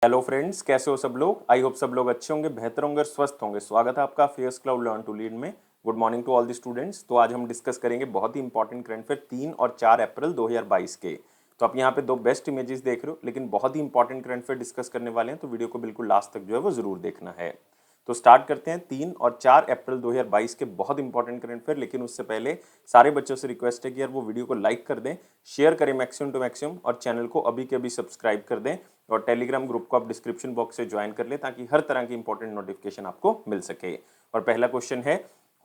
Hello friends, कैसे हो सब लोग। आई होप सब लोग अच्छे होंगे, बेहतर होंगे और स्वस्थ होंगे। स्वागत है आपका fairs club learn to lead में। Good morning to all the students. तो आज हम डिस्कस करेंगे बहुत ही इंपॉर्टेंट करंट अफेयर 3 और 4 अप्रैल 2022 के। तो आप यहाँ पे दो बेस्ट इमेजेस देख रहे हो, लेकिन बहुत ही इंपॉर्टेंट करंट अफेयर डिस्कस करने वाले हैं, तो वीडियो को बिल्कुल लास्ट तक जो है वो जरूर देखना है। तो स्टार्ट करते हैं 3 और 4 अप्रैल 2022 के बहुत इंपॉर्टेंट करंट अफेयर। लेकिन उससे पहले सारे बच्चों से रिक्वेस्ट है कि यार वो वीडियो को लाइक कर दें, शेयर करें मैक्सिमम टू मैक्सिमम, और चैनल को अभी के अभी सब्सक्राइब कर दें और टेलीग्राम ग्रुप को आप डिस्क्रिप्शन बॉक्स से ज्वाइन कर लें ताकि हर तरह की इंपॉर्टेंट नोटिफिकेशन आपको मिल सके। और पहला क्वेश्चन है,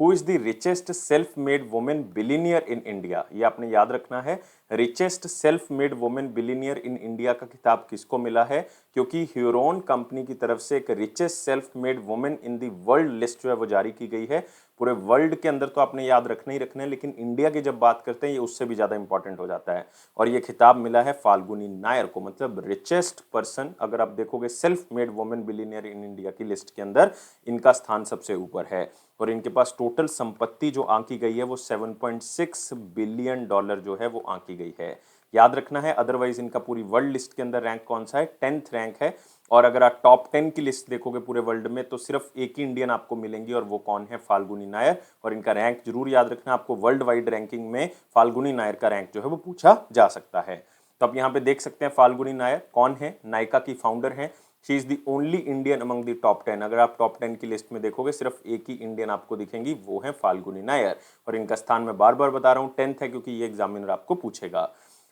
who is the richest self made women billionaire in India. ये आपने याद रखना है, richest self made women billionaire in India का खिताब किसको मिला है, क्योंकि ह्यूरोन कंपनी की तरफ से एक richest self made women in the world list जो है वो जारी की गई है। पूरे वर्ल्ड के अंदर तो आपने याद रखना ही रखना है, लेकिन इंडिया की जब बात करते हैं ये उससे भी ज्यादा इंपॉर्टेंट हो जाता है। और ये खिताब मिला है फाल्गुनी नायर को, मतलब रिचेस्ट पर्सन। अगर आप देखोगे self made women billionaire in India की लिस्ट के अंदर इनका स्थान सबसे ऊपर है। और इनके पास टोटल संपत्ति जो आंकी गई है वो 7.6 बिलियन डॉलर जो है वो आंकी गई है। याद रखना है, अदरवाइज इनका पूरी वर्ल्ड लिस्ट के अंदर रैंक कौन सा है, 10th रैंक है। और अगर आप टॉप 10 की लिस्ट देखोगे पूरे वर्ल्ड में तो सिर्फ एक ही इंडियन आपको मिलेंगी, और वो कौन है, फाल्गुनी नायर। और इनका रैंक जरूर याद रखना, आपको वर्ल्ड वाइड रैंकिंग में फाल्गुनी नायर का रैंक जो है वो पूछा जा सकता है। तो आप यहाँ पे देख सकते हैं फाल्गुनी नायर कौन है, नायका की फाउंडर है। She is the only Indian among the top 10। अगर आप टॉप 10 की लिस्ट में देखोगे सिर्फ एक ही इंडियन आपको दिखेंगी, वो है फाल्गुनी नायर। और इनका स्थान मैं बार बार बता रहा हूँ 10th है, क्योंकि ये एग्जामिनर आपको पूछेगा।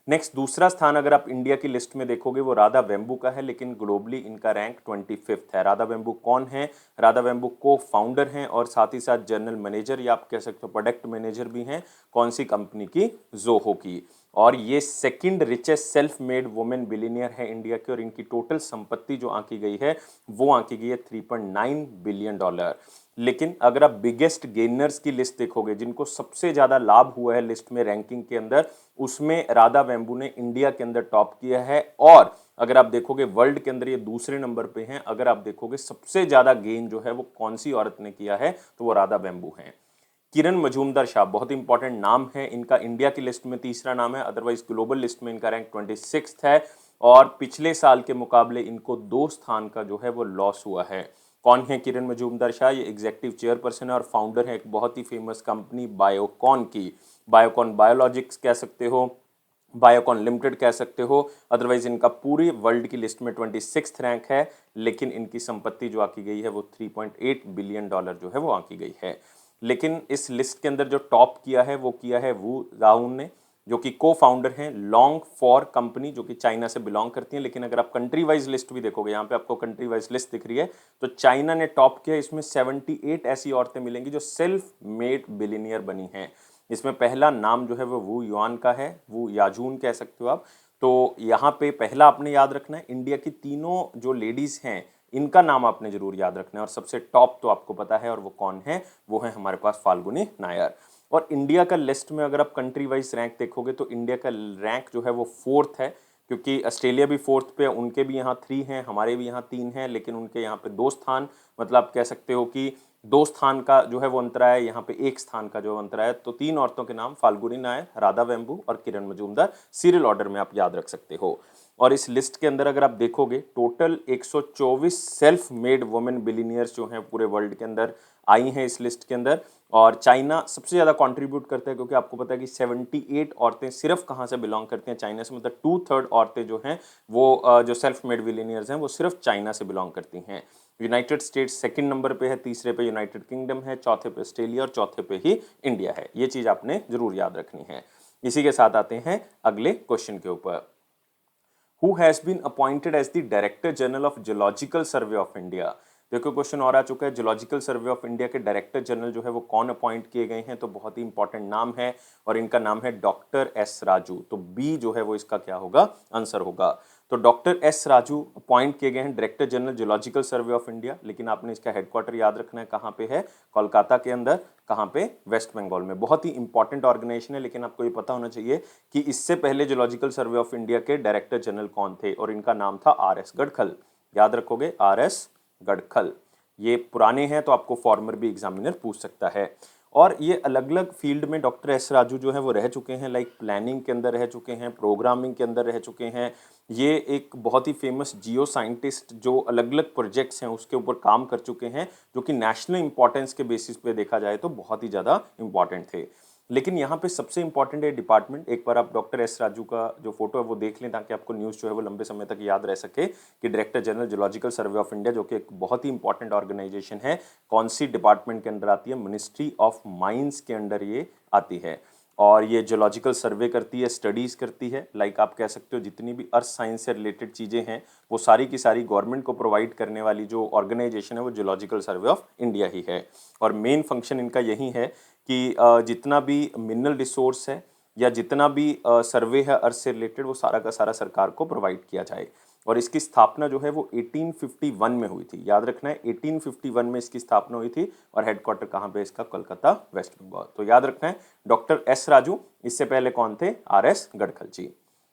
नेक्स्ट दूसरा स्थान अगर आप इंडिया की लिस्ट में देखोगे वो राधा वेम्बू का है, लेकिन ग्लोबली इनका रैंक 25th है। राधा वेम्बू कौन है, राधा वेम्बू को फाउंडर हैं और साथ ही साथ जनरल मैनेजर या आप कह सकते हो प्रोडक्ट मैनेजर भी हैं। कौन सी कंपनी की, जोहो की। और ये second richest self made women billionaire है इंडिया की, और इनकी टोटल संपत्ति जो आंकी गई है वो आंकी गई है 3.9 बिलियन डॉलर। लेकिन अगर आप बिगेस्ट गेनर्स की लिस्ट देखोगे, जिनको सबसे ज्यादा लाभ हुआ है लिस्ट में रैंकिंग के अंदर, उसमें राधा वेम्बू ने इंडिया के अंदर टॉप किया है। और अगर आप देखोगे वर्ल्ड के अंदर ये दूसरे नंबर पे हैं। अगर आप देखोगे सबसे ज्यादा गेन जो है वो कौन सी औरत ने किया है, तो वो राधा वेम्बू है। किरण मजूमदार शाह बहुत इंपॉर्टेंट नाम है इनका, इंडिया की लिस्ट में तीसरा नाम है, अदरवाइज ग्लोबल लिस्ट में इनका रैंक 26th है। और पिछले साल के मुकाबले इनको 2 स्थान का जो है वो लॉस हुआ है। कौन है किरण मजूमदार शाह, ये एग्जीक्यूटिव चेयरपर्सन है और फाउंडर है एक बहुत ही फेमस कंपनी बायोकॉन की। बायोकॉन बायोलॉजिक्स कह सकते हो, बायोकॉन लिमिटेड कह सकते हो, अदरवाइज इनका पूरी वर्ल्ड की लिस्ट में 26th रैंक है। लेकिन इनकी संपत्ति जो आंकी गई है वो 3.8 बिलियन डॉलर जो है वो आंकी गई है। लेकिन इस लिस्ट के अंदर जो टॉप किया है वो किया है वू राउन ने, जो कि को फाउंडर हैं लॉन्ग फॉर कंपनी, जो कि चाइना से बिलोंग करती है। लेकिन अगर आप कंट्री वाइज लिस्ट भी देखोगे, यहाँ पे आपको कंट्री वाइज लिस्ट दिख रही है, तो चाइना ने टॉप किया। इसमें 78 ऐसी औरतें मिलेंगी जो सेल्फ मेड बिलियनियर बनी हैं। इसमें पहला नाम जो है वो वू युआन का है, वू याजून कह सकते हो आप। तो यहाँ पे पहला आपने याद रखना है, इंडिया की तीनों जो लेडीज हैं इनका नाम आपने जरूर याद रखना है। और सबसे टॉप तो आपको पता है, और वो कौन है, वो है हमारे पास फाल्गुनी नायर। और इंडिया का लिस्ट में अगर आप कंट्री वाइज रैंक देखोगे तो इंडिया का रैंक जो है वो 4th है, क्योंकि ऑस्ट्रेलिया भी 4th पे, उनके भी यहाँ 3 हैं, हमारे भी यहाँ 3 हैं, लेकिन उनके यहाँ पे 2 स्थान, मतलब आप कह सकते हो कि 2 स्थान का जो है वो अंतरा है, यहाँ पे 1 स्थान का जो अंतरा है। तो 3 औरतों के नाम फाल्गुनी नायर, राधा वेम्बू और किरण मजूमदार सीरियल ऑर्डर में आप याद रख सकते हो। और इस लिस्ट के अंदर अगर आप देखोगे total 124 self made women billionaires जो हैं पूरे वर्ल्ड के अंदर आई हैं इस लिस्ट के अंदर। और चाइना सबसे ज्यादा कंट्रीब्यूट करता है, क्योंकि आपको पता है कि 78 औरतें सिर्फ कहां से बिलोंग करती हैं, चाइना से। मतलब 2/3 औरतें जो हैं वो जो सेल्फ मेड बिलियनियर्स हैं वो सिर्फ चाइना से बिलोंग करती हैं। यूनाइटेड स्टेट्स सेकंड नंबर पे है, तीसरे पे यूनाइटेड किंगडम है, चौथे पे ऑस्ट्रेलिया और चौथे पे ही इंडिया है। ये चीज आपने जरूर याद रखनी है। इसी के साथ आते हैं अगले क्वेश्चन के ऊपर। Who has been appointed as the Director General of Geological Survey of India? देखो क्वेश्चन और आ चुका है, जियोलॉजिकल सर्वे ऑफ इंडिया के डायरेक्टर जनरल जो है वो कौन अपॉइंट किए गए हैं, तो बहुत ही इंपॉर्टेंट नाम है और इनका नाम है डॉक्टर एस राजू। तो बी जो है वो इसका क्या होगा, आंसर होगा। तो डॉक्टर एस राजू अपॉइंट किए गए हैं director general geological survey of India. लेकिन आपने इसका हेडक्वार्टर याद रखना है, कहाँ पे है, कोलकाता के अंदर। कहाँ पे, वेस्ट बंगाल में। बहुत ही इंपॉर्टेंट ऑर्गेनाइजेशन है, लेकिन आपको ये पता होना चाहिए कि इससे पहले जियोलॉजिकल सर्वे ऑफ इंडिया के डायरेक्टर जनरल कौन थे, और इनका नाम था आर एस गडखल। याद रखोगे, आर एस गडखल। ये पुराने हैं तो आपको फॉर्मर भी एग्जामिनर पूछ सकता है। और ये अलग अलग फील्ड में डॉक्टर एस राजू जो है वो रह चुके हैं, लाइक प्लानिंग के अंदर रह चुके हैं, प्रोग्रामिंग के अंदर रह चुके हैं। ये एक बहुत ही फेमस जियो साइंटिस्ट जो अलग अलग प्रोजेक्ट्स हैं उसके ऊपर काम कर चुके हैं, जो कि नेशनल इंपॉर्टेंस के बेसिस पे देखा जाए तो बहुत ही ज़्यादा इंपॉर्टेंट थे। लेकिन यहाँ पे सबसे इंपॉर्टेंट है डिपार्टमेंट। एक बार आप डॉक्टर एस राजू का जो फोटो है वो देख लें ताकि आपको न्यूज़ जो है वो लंबे समय तक याद रह सके कि director general zoological survey of India, जो कि एक बहुत ही इंपॉर्टेंट ऑर्गेनाइजेशन है, कौन सी डिपार्टमेंट के अंदर आती है? मिनिस्ट्री ऑफ माइंस के अंडर ये आती है। और ये जूलॉजिकल सर्वे करती है, स्टडीज़ करती है, लाइक आप कह सकते हो जितनी भी अर्थ साइंस से रिलेटेड चीज़ें हैं वो सारी की सारी गवर्नमेंट को प्रोवाइड करने वाली जो ऑर्गेनाइजेशन है वो जूलॉजिकल सर्वे ऑफ इंडिया ही है। और मेन फंक्शन इनका यही है कि जितना भी मिनरल रिसोर्स है या जितना भी सर्वे है अर्थ से रिलेटेड वो सारा का सारा सरकार को प्रोवाइड किया जाए। और इसकी स्थापना जो है वो 1851 में हुई थी, याद रखना है 1851 में इसकी स्थापना हुई थी। और हेडक्वार्टर कहाँ पे इसका? कोलकाता, वेस्ट बंगाल। तो याद रखना है डॉक्टर एस राजू, इससे पहले कौन थे? R S Gadkhal.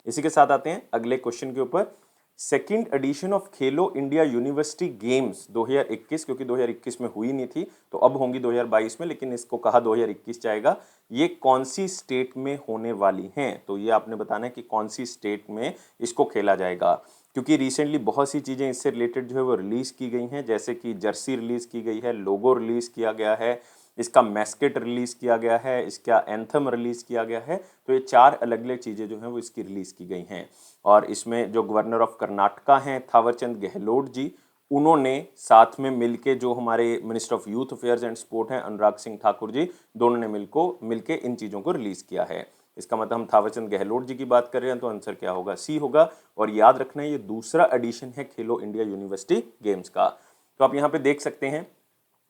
इसी के साथ आते हैं अगले क्वेश्चन के ऊपर। Second edition of Khelo India university games 2021, क्योंकि 2021 में हुई नहीं थी तो अब होंगी 2022 में, लेकिन इसको कहा 2021 जाएगा। ये कौन सी स्टेट में होने वाली हैं? तो ये आपने बताना है कि कौन सी स्टेट में इसको खेला जाएगा, क्योंकि रिसेंटली बहुत सी चीज़ें इससे रिलेटेड जो है वो रिलीज़ की गई हैं, जैसे कि जर्सी रिलीज़ की गई है, लोगो रिलीज़ किया गया है, इसका मैस्केट रिलीज़ किया गया है, इसका एंथम रिलीज़ किया गया है। तो ये 4 अलग अलग चीज़ें जो हैं वो इसकी रिलीज़ की गई हैं। और इसमें जो गवर्नर ऑफ कर्नाटका हैं थावरचंद गहलोत जी, उन्होंने साथ में मिलके जो हमारे minister of youth affairs and sport हैं अनुराग सिंह ठाकुर जी, दोनों ने मिलके इन चीज़ों को रिलीज़ किया है। इसका मतलब हम थावरचंद गहलोत जी की बात कर रहे हैं, तो आंसर क्या होगा? सी होगा। और याद रखना है ये दूसरा एडिशन है खेलो इंडिया यूनिवर्सिटी गेम्स का। तो आप यहाँ पे देख सकते हैं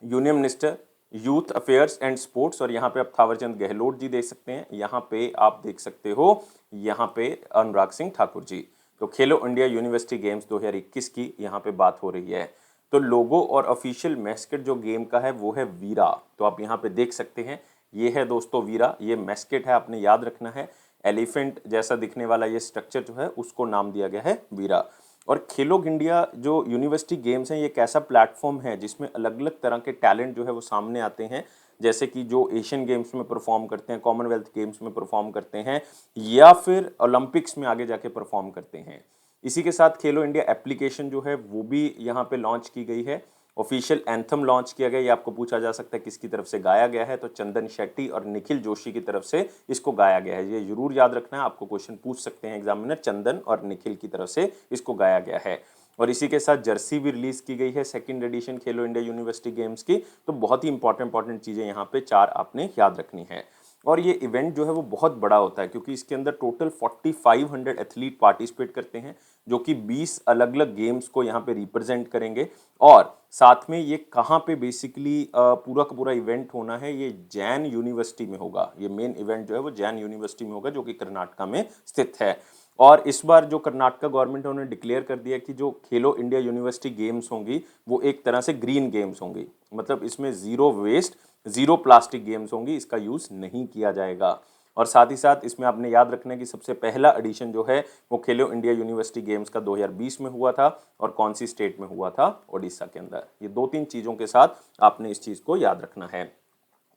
union minister youth affairs and sports, और यहाँ पे आप थावरचंद गहलोत जी देख सकते हैं, यहाँ पे आप देख सकते हो यहाँ पे अनुराग सिंह ठाकुर जी। तो खेलो इंडिया यूनिवर्सिटी गेम्स 2021 की यहाँ पे बात हो रही है। तो लोगो और ऑफिशियल मैस्केट जो गेम का है वो है वीरा। तो आप यहाँ पे देख सकते हैं ये है दोस्तों वीरा, ये मैस्केट है, आपने याद रखना है। एलिफेंट जैसा दिखने वाला ये स्ट्रक्चर जो है उसको नाम दिया गया है वीरा। और खेलो इंडिया जो यूनिवर्सिटी गेम्स हैं ये एक ऐसा प्लेटफॉर्म है जिसमें अलग अलग तरह के टैलेंट जो है वो सामने आते हैं, जैसे कि जो एशियन गेम्स में परफॉर्म करते हैं, कॉमनवेल्थ गेम्स में परफॉर्म करते हैं, या फिर ओलंपिक्स में आगे जाके परफॉर्म करते हैं। इसी के साथ खेलो इंडिया एप्लीकेशन जो है वो भी यहाँ पे लॉन्च की गई है। ऑफिशियल एंथम लॉन्च किया गया। ये आपको पूछा जा सकता है किसकी तरफ से गाया गया है, तो चंदन शेट्टी और निखिल जोशी की तरफ से इसको गाया गया है। ये जरूर याद रखना है, आपको क्वेश्चन पूछ सकते हैं एग्जामिनर, चंदन और निखिल की तरफ से इसको गाया गया है। और इसी के साथ जर्सी भी रिलीज की गई है सेकंड एडिशन खेलो इंडिया यूनिवर्सिटी गेम्स की। तो बहुत ही इंपॉर्टेंट चीजें यहाँ पे 4 आपने याद रखनी है। और ये इवेंट जो है वो बहुत बड़ा होता है, क्योंकि इसके अंदर टोटल 4500 एथलीट पार्टिसिपेट करते हैं, जो कि 20 अलग अलग गेम्स को यहाँ पे रिप्रेजेंट करेंगे। और साथ में ये कहाँ पे बेसिकली पूरा का पूरा इवेंट होना है, ये जैन यूनिवर्सिटी में होगा। ये मेन इवेंट जो है वो जैन यूनिवर्सिटी में होगा, जो कि कर्नाटका में स्थित है। और इस बार जो कर्नाटका गवर्नमेंट है उन्होंने डिक्लेयर कर दिया कि जो खेलो इंडिया यूनिवर्सिटी गेम्स होंगी वो एक तरह से ग्रीन गेम्स होंगी, मतलब इसमें zero waste, zero plastic games होंगी, इसका यूज नहीं किया जाएगा। और साथ ही साथ इसमें आपने याद रखना है कि सबसे पहला एडिशन जो है वो खेलो इंडिया यूनिवर्सिटी गेम्स का 2020 में हुआ था। और कौन सी स्टेट में हुआ था? ओडिशा के अंदर। ये 2-3 चीजों के साथ आपने इस चीज को याद रखना है।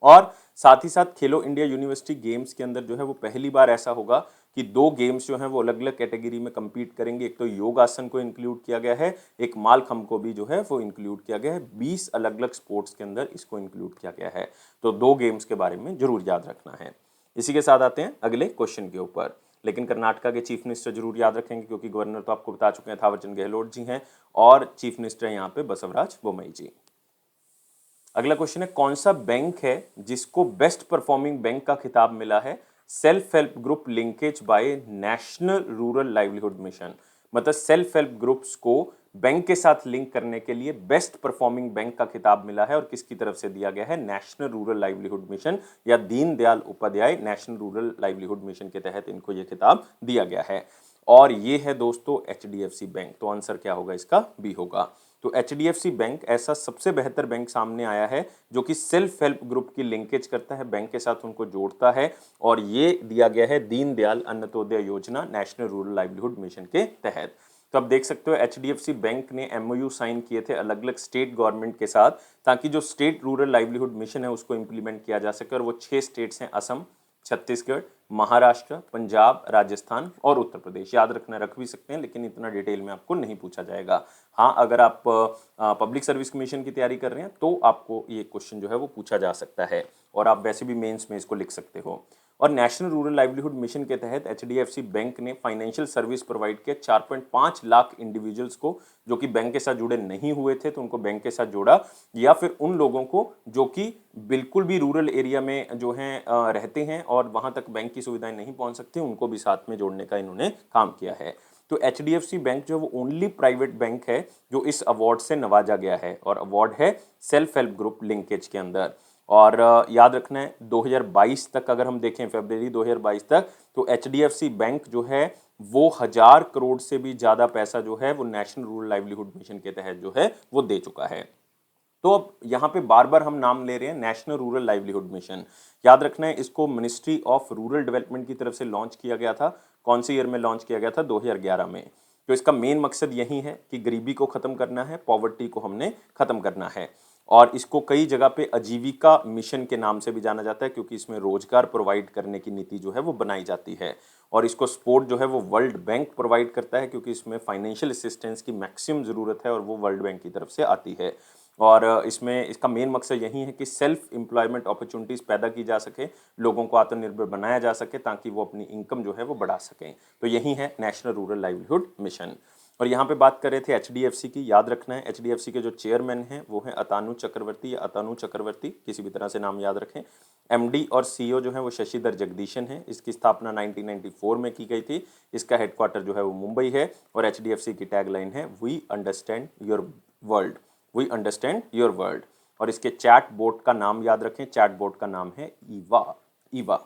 और साथ ही साथ खेलो इंडिया यूनिवर्सिटी गेम्स के अंदर जो है वो पहली बार ऐसा होगा कि 2 गेम्स जो हैं वो अलग अलग कैटेगरी में compete करेंगे। एक तो योग आसन को इंक्लूड किया गया है, एक मालखम्ब को भी जो है वो इंक्लूड किया गया है। 20 अलग अलग स्पोर्ट्स के अंदर इसको इंक्लूड किया गया है। तो 2 गेम्स के बारे में जरूर याद रखना है। इसी के साथ आते हैं अगले क्वेश्चन के ऊपर। लेकिन कर्नाटका के चीफ मिनिस्टर जरूर याद रखेंगे, क्योंकि गवर्नर तो आपको बता चुके हैं थावरचंद गहलोत जी हैं, और चीफ मिनिस्टर यहाँ पे बसवराज बोम्मई जी। अगला क्वेश्चन है कौन सा बैंक है जिसको बेस्ट परफॉर्मिंग बैंक का खिताब मिला है self help group linkage by national rural livelihood mission. मतलब सेल्फ हेल्प ग्रुप्स को बैंक के साथ लिंक करने के लिए बेस्ट परफॉर्मिंग बैंक का खिताब मिला है, और किसकी तरफ से दिया गया है? नेशनल रूरल लाइवलीहुड मिशन या Deendayal Upadhyay national rural livelihood mission के तहत इनको यह खिताब दिया गया है। और ये है दोस्तों HDFC बैंक। तो आंसर क्या होगा इसका? बी होगा। तो HDFC बैंक ऐसा सबसे बेहतर बैंक सामने आया है जो कि सेल्फ हेल्प ग्रुप की लिंकेज करता है, बैंक के साथ उनको जोड़ता है, और ये दिया गया है दीनदयाल अंत्योदय योजना नेशनल रूरल लाइवलीहुड मिशन के तहत। तो आप देख सकते हो एचडीएफसी बैंक ने एमओयू साइन किए थे अलग अलग स्टेट गवर्नमेंट के साथ, ताकि जो स्टेट रूरल लाइवलीहुड मिशन है उसको इंप्लीमेंट किया जा सके। और वो 6 स्टेट्स हैं, असम, छत्तीसगढ़, महाराष्ट्र, पंजाब, राजस्थान और उत्तर प्रदेश। याद रखना, रख भी सकते हैं, लेकिन इतना डिटेल में आपको नहीं पूछा जाएगा। हाँ, अगर आप पब्लिक सर्विस कमीशन की तैयारी कर रहे हैं तो आपको ये क्वेश्चन जो है वो पूछा जा सकता है, और आप वैसे भी मेंस में इसको लिख सकते हो। और नेशनल रूरल लाइवलीहुड मिशन के तहत एचडीएफसी बैंक ने फाइनेंशियल सर्विस प्रोवाइड किया 4.5 लाख इंडिविजुअल्स को, जो कि बैंक के साथ जुड़े नहीं हुए थे तो उनको बैंक के साथ जोड़ा, या फिर उन लोगों को जो कि बिल्कुल भी रूरल एरिया में जो हैं रहते हैं और वहां तक बैंक की सुविधाएं नहीं पहुंच सकती, उनको भी साथ में जोड़ने का इन्होंने काम किया है। तो एचडीएफसी बैंक जो है वो ओनली प्राइवेट बैंक है जो इस अवार्ड से नवाजा गया है, और अवार्ड है सेल्फ हेल्प ग्रुप लिंकेज के अंदर। और याद रखना है 2022 तक अगर हम देखें, फरवरी 2022 तक, तो एचडीएफसी बैंक जो है वो 1000 करोड़ से भी ज्यादा पैसा जो है वो नेशनल रूरल लाइवलीहुड मिशन के तहत जो है वो दे चुका है। तो अब यहाँ पे बार बार हम नाम ले रहे हैं नेशनल रूरल लाइवलीहुड मिशन। याद रखना है इसको मिनिस्ट्री ऑफ रूरल डेवलपमेंट की तरफ से लॉन्च किया गया था। कौन से ईयर में लॉन्च किया गया था? 2011 में। तो इसका मेन मकसद यही है कि गरीबी को खत्म करना है, पॉवर्टी को हमने खत्म करना है। और इसको कई जगह पे आजीविका मिशन के नाम से भी जाना जाता है, क्योंकि इसमें रोजगार प्रोवाइड करने की नीति जो है वो बनाई जाती है। और इसको सपोर्ट जो है वो वर्ल्ड बैंक प्रोवाइड करता है, क्योंकि इसमें फाइनेंशियल असिस्टेंस की मैक्सिमम जरूरत है और वो वर्ल्ड बैंक की तरफ से आती है। और इसमें इसका मेन मकसद यही है कि सेल्फ एम्प्लॉयमेंट अपॉर्चुनिटीज़ पैदा की जा सके, लोगों को आत्मनिर्भर बनाया जा सके, ताकि वो अपनी इनकम जो है वो बढ़ा सकें। तो यही है नेशनल रूरल लाइवलीहुड मिशन। और यहाँ पे बात कर रहे थे एचडीएफसी की। याद रखना है एचडीएफसी के जो चेयरमैन हैं वो हैं अतानु चक्रवर्ती या अतानु चक्रवर्ती, किसी भी तरह से नाम याद रखें। एमडी और सीईओ जो है वो शशिधर जगदीशन है। इसकी स्थापना 1994 में की गई थी। इसका हेडक्वार्टर जो है वो मुंबई है। और एचडीएफसी की टैगलाइन है we understand your world, we understand your world. और इसके चैट बोट का नाम याद रखें, चैट बोट का नाम है ईवा, ईवा।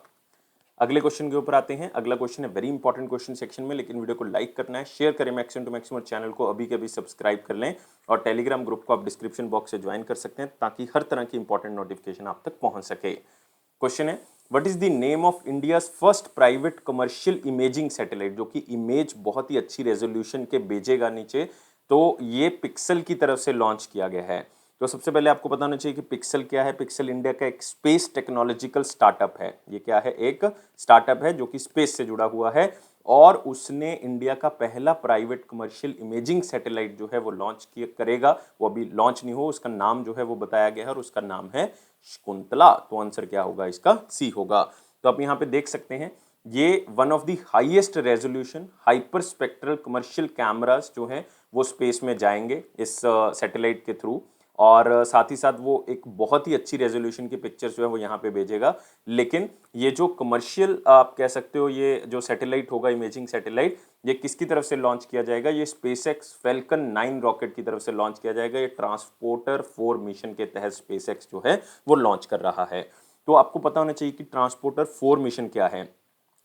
अगले क्वेश्चन के ऊपर आते हैं। अगला क्वेश्चन है वेरी इंपॉर्टेंट क्वेश्चन सेक्शन में, लेकिन वीडियो को लाइक करना है, शेयर करें मैक्सिमम टू मैक्सिमम, चैनल को अभी के अभी सब्सक्राइब कर लें, और टेलीग्राम ग्रुप को आप डिस्क्रिप्शन बॉक्स से ज्वाइन कर सकते हैं, ताकि हर तरह की इंपॉर्टेंट नोटिफिकेशन आप तक पहुंच सके। क्वेश्चन है what is the name of India's first private commercial imaging satellite, जो कि इमेज बहुत ही अच्छी रेजोल्यूशन के भेजेगा नीचे। तो ये पिक्सल की तरफ से लॉन्च किया गया है। तो सबसे पहले आपको पता होना चाहिए कि पिक्सल क्या है। पिक्सल इंडिया का एक स्पेस टेक्नोलॉजिकल स्टार्टअप है। ये क्या है? एक स्टार्टअप है जो कि स्पेस से जुड़ा हुआ है, और उसने इंडिया का पहला प्राइवेट कमर्शियल इमेजिंग सैटेलाइट जो है वो लॉन्च किया करेगा। वो अभी लॉन्च नहीं हो, उसका नाम जो है वो बताया गया है, और उसका नाम है शकुंतला। तो आंसर क्या होगा इसका? सी होगा। तो आप यहाँ पे देख सकते हैं ये one of the highest resolution hyper spectral commercial cameras जो हैं वो स्पेस में जाएंगे इस सैटेलाइट के थ्रू, और साथ ही साथ वो एक बहुत ही अच्छी रेजोल्यूशन की पिक्चर्स जो है वो यहाँ पे भेजेगा। लेकिन ये जो कमर्शियल आप कह सकते हो ये जो सैटेलाइट होगा, इमेजिंग सैटेलाइट, ये किसकी तरफ से लॉन्च किया जाएगा? ये स्पेसएक्स फैल्कन 9 रॉकेट की तरफ से लॉन्च किया जाएगा। ये ट्रांसपोर्टर 4 मिशन के तहत स्पेसएक्स जो है वो लॉन्च कर रहा है। तो आपको पता होना चाहिए कि ट्रांसपोर्टर 4 मिशन क्या है।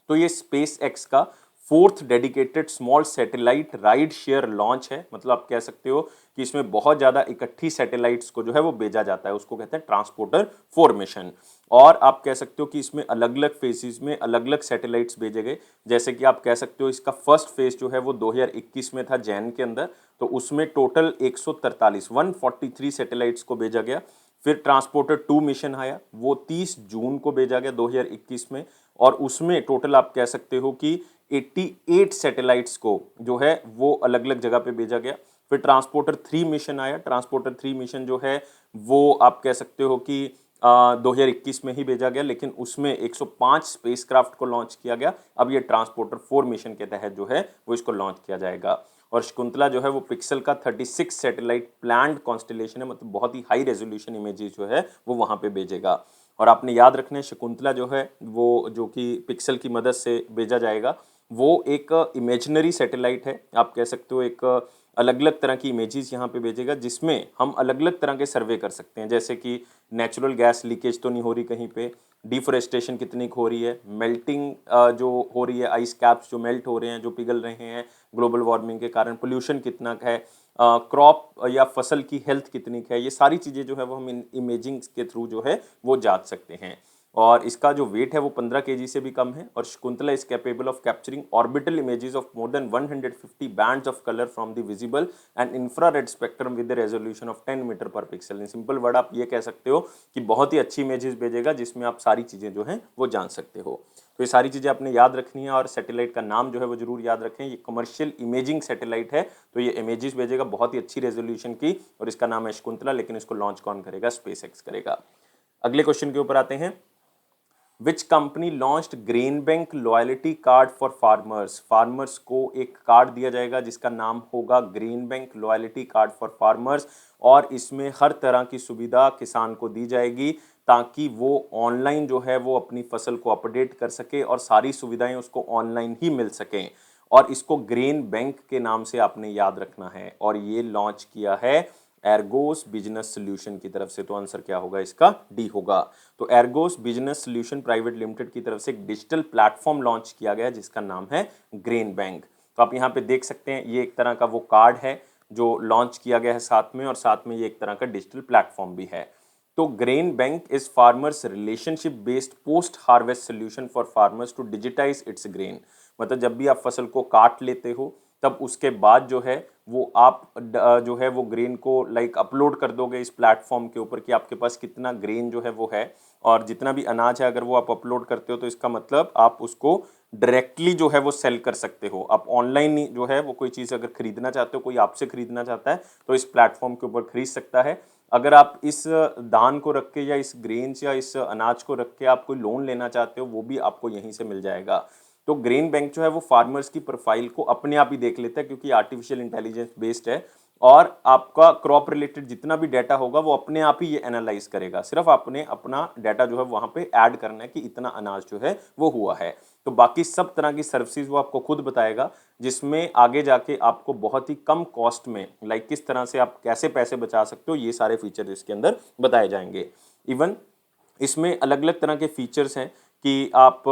तो ये स्पेस एक्स का 4th dedicated small satellite ride share launch है। मतलब आप कह सकते हो कि इसमें बहुत ज़्यादा इकट्ठी सैटेलाइट्स को जो है वो भेजा जाता है, उसको कहते हैं ट्रांसपोर्टर 4 मिशन। और आप कह सकते हो कि इसमें अलग अलग फेजेस में अलग अलग सैटेलाइट्स भेजे गए। जैसे कि आप कह सकते हो इसका फर्स्ट फेज जो है वो 2021 में था जैन के अंदर, तो उसमें टोटल 143 सैटेलाइट्स को भेजा गया। फिर ट्रांसपोर्टर 2 मिशन आया, वो 30 जून को भेजा गया 2021 में, और उसमें टोटल आप कह सकते हो कि 88 सैटेलाइट्स को जो है वो अलग अलग जगह पे भेजा गया। फिर ट्रांसपोर्टर 3 मिशन आया। ट्रांसपोर्टर 3 मिशन जो है वो आप कह सकते हो कि 2021 में ही भेजा गया, लेकिन उसमें 105 स्पेसक्राफ्ट को लॉन्च किया गया। अब ये ट्रांसपोर्टर 4 मिशन के तहत जो है वो इसको लॉन्च किया जाएगा। और शकुंतला जो है वो पिक्सल का 36 सैटेलाइट प्लान्ड कॉन्स्टेलेशन है, मतलब बहुत ही हाई रेजोल्यूशन इमेजेस जो है वो वहां पे भेजेगा। और आपने याद रखना है शकुंतला जो है वो जो कि पिक्सल की मदद से भेजा जाएगा, वो एक इमेजिनरी सैटेलाइट है। आप कह सकते हो एक अलग अलग तरह की इमेजेस यहाँ पे भेजेगा, जिसमें हम अलग अलग तरह के सर्वे कर सकते हैं, जैसे कि नेचुरल गैस लीकेज तो नहीं हो रही कहीं पे, डिफोरेस्टेशन कितनी हो रही है, मेल्टिंग जो हो रही है, आइस कैप्स जो मेल्ट हो रहे हैं, जो पिघल रहे हैं ग्लोबल वार्मिंग के कारण, पोल्यूशन कितना है, क्रॉप या फसल की हेल्थ कितनी है। ये सारी चीज़ें जो है वो हम इन इमेजिंग के थ्रू जो है वो जान सकते हैं। और इसका जो वेट है वो 15 केजी से भी कम है। और Shakuntala is capable of capturing orbital images of more than 150 bands of colour from the visible and infrared spectrum with the resolution of 10 metre per pixel. In simple word आप ये कह सकते हो कि बहुत ही अच्छी इमेजेस भेजेगा जिसमें आप सारी चीज़ें जो हैं वो जान सकते हो। तो ये सारी चीज़ें आपने याद रखनी है और सैटेलाइट का नाम जो है वो जरूर याद रखें। ये कमर्शियल इमेजिंग सैटेलाइट है, तो ये इमेजेस भेजेगा बहुत ही अच्छी रेजोल्यूशन की, और इसका नाम है शकुंतला। लेकिन इसको लॉन्च कौन करेगा? स्पेसएक्स करेगा। अगले क्वेश्चन के ऊपर आते हैं। Which company launched grain bank loyalty card for farmers? Farmers को एक कार्ड दिया जाएगा जिसका नाम होगा grain bank loyalty card for farmers, और इसमें हर तरह की सुविधा किसान को दी जाएगी ताकि वो ऑनलाइन जो है वो अपनी फसल को अपडेट कर सके और सारी सुविधाएं उसको ऑनलाइन ही मिल सकें। और इसको ग्रेन बैंक के नाम से आपने याद रखना है, और ये लॉन्च किया है एर्गोस बिजनेस सोल्यूशन की तरफ से। तो आंसर क्या होगा इसका? डी होगा। तो एर्गोस बिजनेस सोल्यूशन प्राइवेट लिमिटेड की तरफ से एक डिजिटल प्लेटफॉर्म लॉन्च किया गया जिसका नाम है ग्रेन बैंक। तो आप यहाँ पे देख सकते हैं ये एक तरह का वो कार्ड है जो लॉन्च किया गया है साथ में, और साथ में ये एक तरह का डिजिटल प्लेटफॉर्म भी है। तो grain bank is farmers relationship based post harvest solution for farmers to digitise its grain. मतलब जब भी आप फसल को काट लेते हो तब उसके बाद जो है वो आप जो है वो ग्रेन को लाइक अपलोड कर दोगे इस प्लेटफॉर्म के ऊपर कि आपके पास कितना ग्रेन जो है वो है, और जितना भी अनाज है अगर वो आप अपलोड करते हो तो इसका मतलब आप उसको डायरेक्टली जो है वो सेल कर सकते हो। आप ऑनलाइन ही जो है वो कोई चीज़ अगर खरीदना चाहते हो, कोई आपसे खरीदना चाहता है तो इस प्लेटफॉर्म के ऊपर खरीद सकता है। अगर आप इस धान को रख के या इस ग्रेन्स या इस अनाज को रख के आप कोई लोन लेना चाहते हो वो भी आपको यहीं से मिल जाएगा। तो ग्रेन बैंक जो है वो फार्मर्स की प्रोफाइल को अपने आप ही देख लेता है क्योंकि आर्टिफिशियल इंटेलिजेंस बेस्ड है, और आपका क्रॉप रिलेटेड जितना भी डाटा होगा वो अपने आप ही ये एनालाइज करेगा। सिर्फ आपने अपना डाटा जो है वहां पे ऐड करना है कि इतना अनाज जो है वो हुआ है। तो बाकी सब तरह की सर्विसेज वो आपको खुद बताएगा, जिसमें आगे जाके आपको बहुत ही कम कॉस्ट में लाइक किस तरह से आप कैसे पैसे बचा सकते हो ये सारे फीचर इसके अंदर बताए जाएंगे। इवन इसमें अलग अलग तरह के फीचर्स हैं कि आप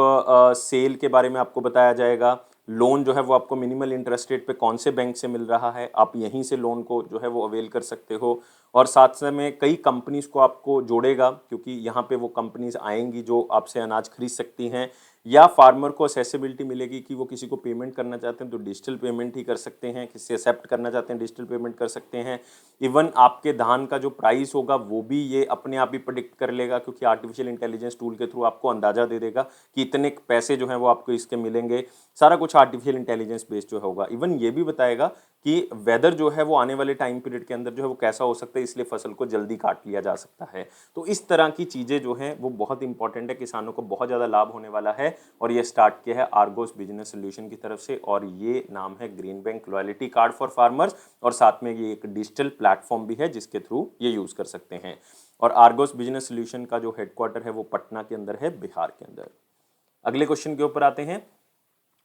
सेल के बारे में आपको बताया जाएगा। लोन जो है वो आपको मिनिमल इंटरेस्ट रेट पे कौन से बैंक से मिल रहा है, आप यहीं से लोन को जो है वो अवेल कर सकते हो। और साथ में कई कंपनीज को आपको जोड़ेगा क्योंकि यहाँ पे वो कंपनीज आएंगी जो आपसे अनाज खरीद सकती हैं, या फार्मर को असेसिबिलिटी मिलेगी कि वो किसी को पेमेंट करना चाहते हैं तो डिजिटल पेमेंट ही कर सकते हैं, किसी एक्सेप्ट करना चाहते हैं डिजिटल पेमेंट कर सकते हैं। इवन आपके धान का जो प्राइस होगा वो भी ये अपने आप ही प्रेडिक्ट कर लेगा क्योंकि आर्टिफिशियल इंटेलिजेंस टूल के थ्रू आपको अंदाजा दे देगा कि इतने पैसे जो हैं वो आपको इसके मिलेंगे। सारा कुछ आर्टिफिशियल इंटेलिजेंस बेस्ड जो होगा। इवन ये भी बताएगा कि वेदर जो है वो आने वाले टाइम पीरियड के अंदर जो है वो कैसा हो सकता है, इसलिए फसल को जल्दी काट लिया जा सकता है। तो इस तरह की चीज़ें जो हैं वो बहुत इंपॉर्टेंट है, किसानों को बहुत ज़्यादा लाभ होने वाला है। और ये स्टार्ट किया है आर्गोस बिजनेस सोल्यूशन की तरफ से, और ये नाम है green bank loyalty card for farmers, और साथ में ये एक डिजिटल प्लेटफॉर्म भी है जिसके थ्रू ये यूज़ कर सकते हैं। और आर्गोस बिजनेस सोल्यूशन का जो हेडक्वार्टर है वो पटना के अंदर है, बिहार के अंदर। अगले क्वेश्चन के ऊपर आते हैं।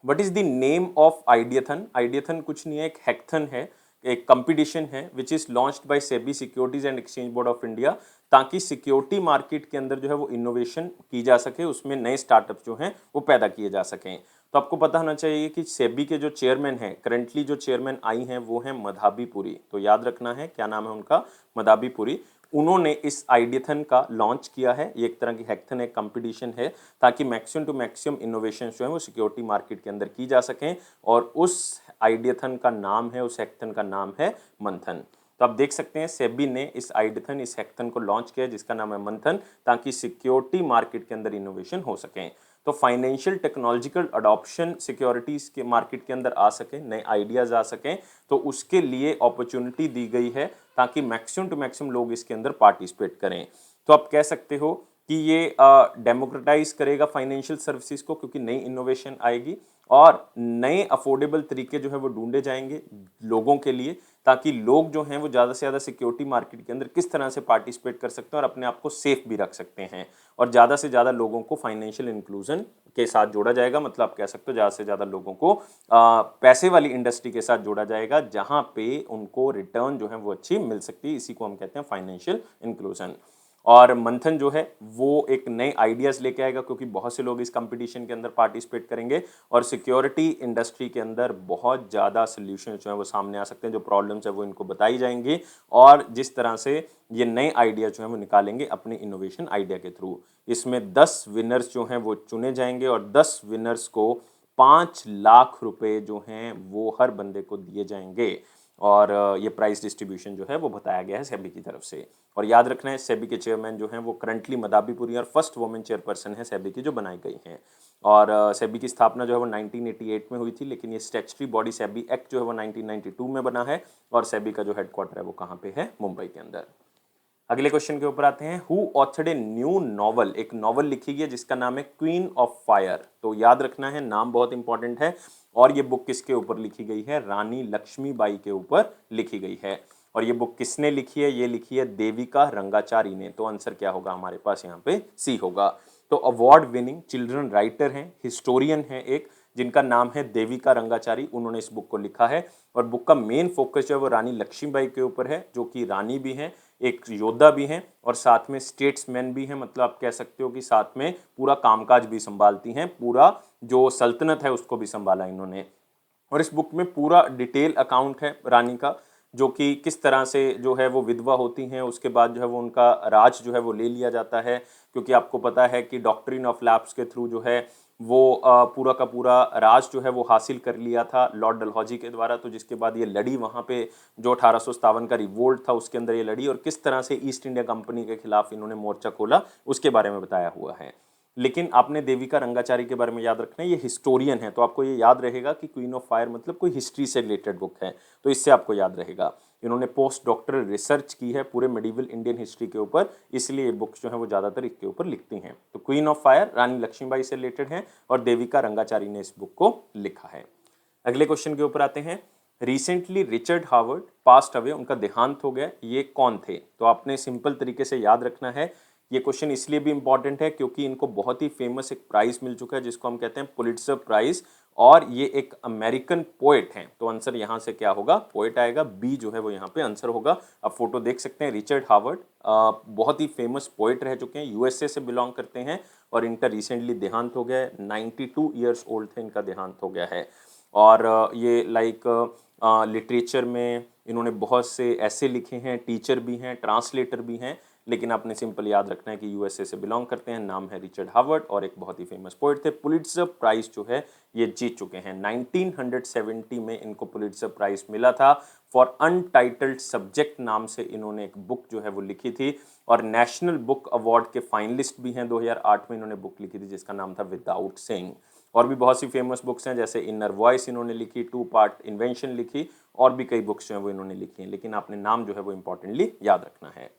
What is the name of ideathon? Ideathon कुछ नहीं है, एक हैकथन है, एक कंपटीशन है which is launched by SEBI securities and exchange board of India, ताकि सिक्योरिटी मार्केट के अंदर जो है वो इनोवेशन की जा सके, उसमें नए स्टार्टअप जो हैं वो पैदा किए जा सकें। तो आपको पता होना चाहिए कि सेबी के जो चेयरमैन हैं, करंटली जो चेयरमैन आई हैं वो हैं मधाबी पुरी। तो याद रखना है क्या नाम है उनका? मधाबी पुरी। उन्होंने इस आइडियाथन का लॉन्च किया है। ये एक तरह की हैकथन, एक कंपटीशन है ताकि मैक्सिमम टू मैक्सिमम इनोवेशन जो है वो सिक्योरिटी मार्केट के अंदर की जा सकें, और उस आइडियाथन का नाम है, उस हैकथन का नाम है मंथन। तो आप देख सकते हैं सेबी ने इस आइडियाथन, इस हैकथन को लॉन्च किया जिसका नाम है मंथन, ताकि सिक्योरिटी मार्केट के अंदर इनोवेशन हो सकें। तो फाइनेंशियल टेक्नोलॉजिकल अडॉप्शन सिक्योरिटीज के मार्केट के अंदर आ सके, नए आइडियाज आ सकें, तो उसके लिए अपॉर्चुनिटी दी गई है ताकि मैक्सिमम टू मैक्सिमम लोग इसके अंदर पार्टिसिपेट करें। तो आप कह सकते हो कि ये डेमोक्रेटाइज करेगा फाइनेंशियल सर्विसेज को, क्योंकि नई इनोवेशन आएगी और नए अफोर्डेबल तरीके जो है वो ढूंढे जाएंगे लोगों के लिए, ताकि लोग जो हैं वो ज़्यादा से ज़्यादा सिक्योरिटी मार्केट के अंदर किस तरह से पार्टिसिपेट कर सकते हैं और अपने आप को सेफ भी रख सकते हैं। और ज़्यादा से ज़्यादा लोगों को फाइनेंशियल इंक्लूजन के साथ जोड़ा जाएगा। मतलब आप कह सकते हो ज़्यादा से ज़्यादा लोगों को पैसे वाली इंडस्ट्री के साथ जोड़ा जाएगा, जहाँ पे उनको रिटर्न जो है वो अच्छी मिल सकती है। इसी को हम कहते हैं फाइनेंशियल इंक्लूजन। और मंथन जो है वो एक नए आइडियाज़ लेके आएगा, क्योंकि बहुत से लोग इस कंपटीशन के अंदर पार्टिसिपेट करेंगे और सिक्योरिटी इंडस्ट्री के अंदर बहुत ज़्यादा सोल्यूशन जो है वो सामने आ सकते हैं, जो प्रॉब्लम्स है वो इनको बताई जाएंगी और जिस तरह से ये नए आइडिया जो है वो निकालेंगे अपने इनोवेशन आइडिया के थ्रू। इसमें 10 विनर्स जो हैं वो चुने जाएंगे और 10 विनर्स को 5 लाख रुपए जो हैं वो हर बंदे को दिए जाएंगे और ये प्राइस डिस्ट्रीब्यूशन जो है वो बताया गया है सेबी की तरफ से। और याद रखना है सेबी के चेयरमैन जो हैं वो करंटली मदाबीपुरी और फर्स्ट वुमेन चेयरपर्सन है सेबी की जो बनाई गई हैं। और सेबी की स्थापना जो है वो 1988 में हुई थी, लेकिन ये स्टैट्यूटरी बॉडी सेबी एक्ट जो है वो 1992 में बना है और सेबी का जो हेडक्वार्टर है वो कहाँ पे है, मुंबई के अंदर। अगले क्वेश्चन के ऊपर आते हैं। Who authored a new novel, एक नॉवल लिखी गई है जिसका नाम है क्वीन ऑफ फायर। तो याद रखना है, नाम बहुत इंपॉर्टेंट है। और ये बुक किसके ऊपर लिखी गई है, रानी लक्ष्मीबाई के ऊपर लिखी गई है। और ये बुक किसने लिखी है, ये लिखी है देविका रंगाचारी ने। तो आंसर क्या होगा हमारे पास यहाँ पे, सी होगा। तो अवार्ड विनिंग चिल्ड्रन राइटर हैं, हिस्टोरियन है एक, जिनका नाम है देविका रंगाचारी, उन्होंने इस बुक को लिखा है। और बुक का मेन फोकस जो है वो रानी लक्ष्मीबाई के ऊपर है, जो कि रानी भी हैं, एक योद्धा भी हैं और साथ में स्टेट्समैन भी हैं। मतलब आप कह सकते हो कि साथ में पूरा कामकाज भी संभालती हैं, पूरा जो सल्तनत है उसको भी संभाला इन्होंने। और इस बुक में पूरा डिटेल अकाउंट है रानी का, जो कि किस तरह से जो है वो विधवा होती हैं, उसके बाद जो है वो उनका राज जो है वो ले लिया जाता है। क्योंकि आपको पता है कि डॉक्ट्रिन ऑफ लैप्स के थ्रू जो है वो पूरा का पूरा राज जो है वो हासिल कर लिया था लॉर्ड डलहौजी के द्वारा। तो जिसके बाद ये लड़ी वहाँ पे, जो 1857 का रिवोल्ट था उसके अंदर ये लड़ी और किस तरह से ईस्ट इंडिया कंपनी के खिलाफ इन्होंने मोर्चा खोला, उसके बारे में बताया हुआ है। लेकिन आपने देविका रंगाचारी के बारे में याद रखना है, ये हिस्टोरियन है, तो आपको ये याद रहेगा कि क्वीन ऑफ फायर मतलब कोई हिस्ट्री से रिलेटेड बुक है, तो इससे आपको याद रहेगा। इन्होंने पोस्ट डॉक्टरल रिसर्च की है पूरे मेडिवल इंडियन हिस्ट्री के ऊपर, इसलिए ये बुक्स जो है वो ज़्यादातर इसके ऊपर लिखती हैं। तो क्वीन ऑफ फायर रानी लक्ष्मीबाई से रिलेटेड है और देविका रंगाचारी ने इस बुक को लिखा है। अगले क्वेश्चन के ऊपर आते हैं। Recently Richard Harvard passed away, उनका देहांत हो गया, ये कौन थे? तो आपने सिंपल तरीके से याद रखना है। ये क्वेश्चन इसलिए भी इंपॉर्टेंट है क्योंकि इनको बहुत ही फेमस एक प्राइज मिल चुका है जिसको हम कहते हैं पुलिट्जर प्राइज, और ये एक अमेरिकन पोएट हैं। तो आंसर यहाँ से क्या होगा, पोएट आएगा, बी जो है वो यहाँ पे आंसर होगा। अब फोटो देख सकते हैं, रिचर्ड हार्वर्ड बहुत ही फेमस पोएट रह चुके हैं, यूएसए से बिलोंग करते हैं और इनका रिसेंटली देहांत हो गया है। 92 ईयर्स ओल्ड थे, इनका देहांत हो गया है। और ये लाइक लिटरेचर में इन्होंने बहुत से ऐसे लिखे हैं, टीचर भी हैं, ट्रांसलेटर भी हैं, लेकिन आपने सिंपल याद रखना है कि यूएसए से बिलोंग करते हैं। नाम है रिचर्ड हार्वर्ड और एक बहुत ही फेमस पोएट थे। पुलिट्जर प्राइज जो है ये जीत चुके हैं। 1970 में इनको पुलिट्जर प्राइज मिला था फॉर अनटाइटल्ड सब्जेक्ट नाम से इन्होंने एक बुक जो है वो लिखी थी और नेशनल बुक अवार्ड के फाइनलिस्ट भी हैं। 2008 में इन्होंने बुक लिखी थी जिसका नाम था विदाउट सेइंग। और भी बहुत सी फेमस बुक्स हैं, जैसे इनर वॉइस इन्होंने लिखी, 2 पार्ट इन्वेंशन लिखी, और भी कई बुक्स जो हैं वो इन्होंने लिखी हैं, लेकिन आपने नाम जो है वो इंपॉर्टेंटली याद रखना है।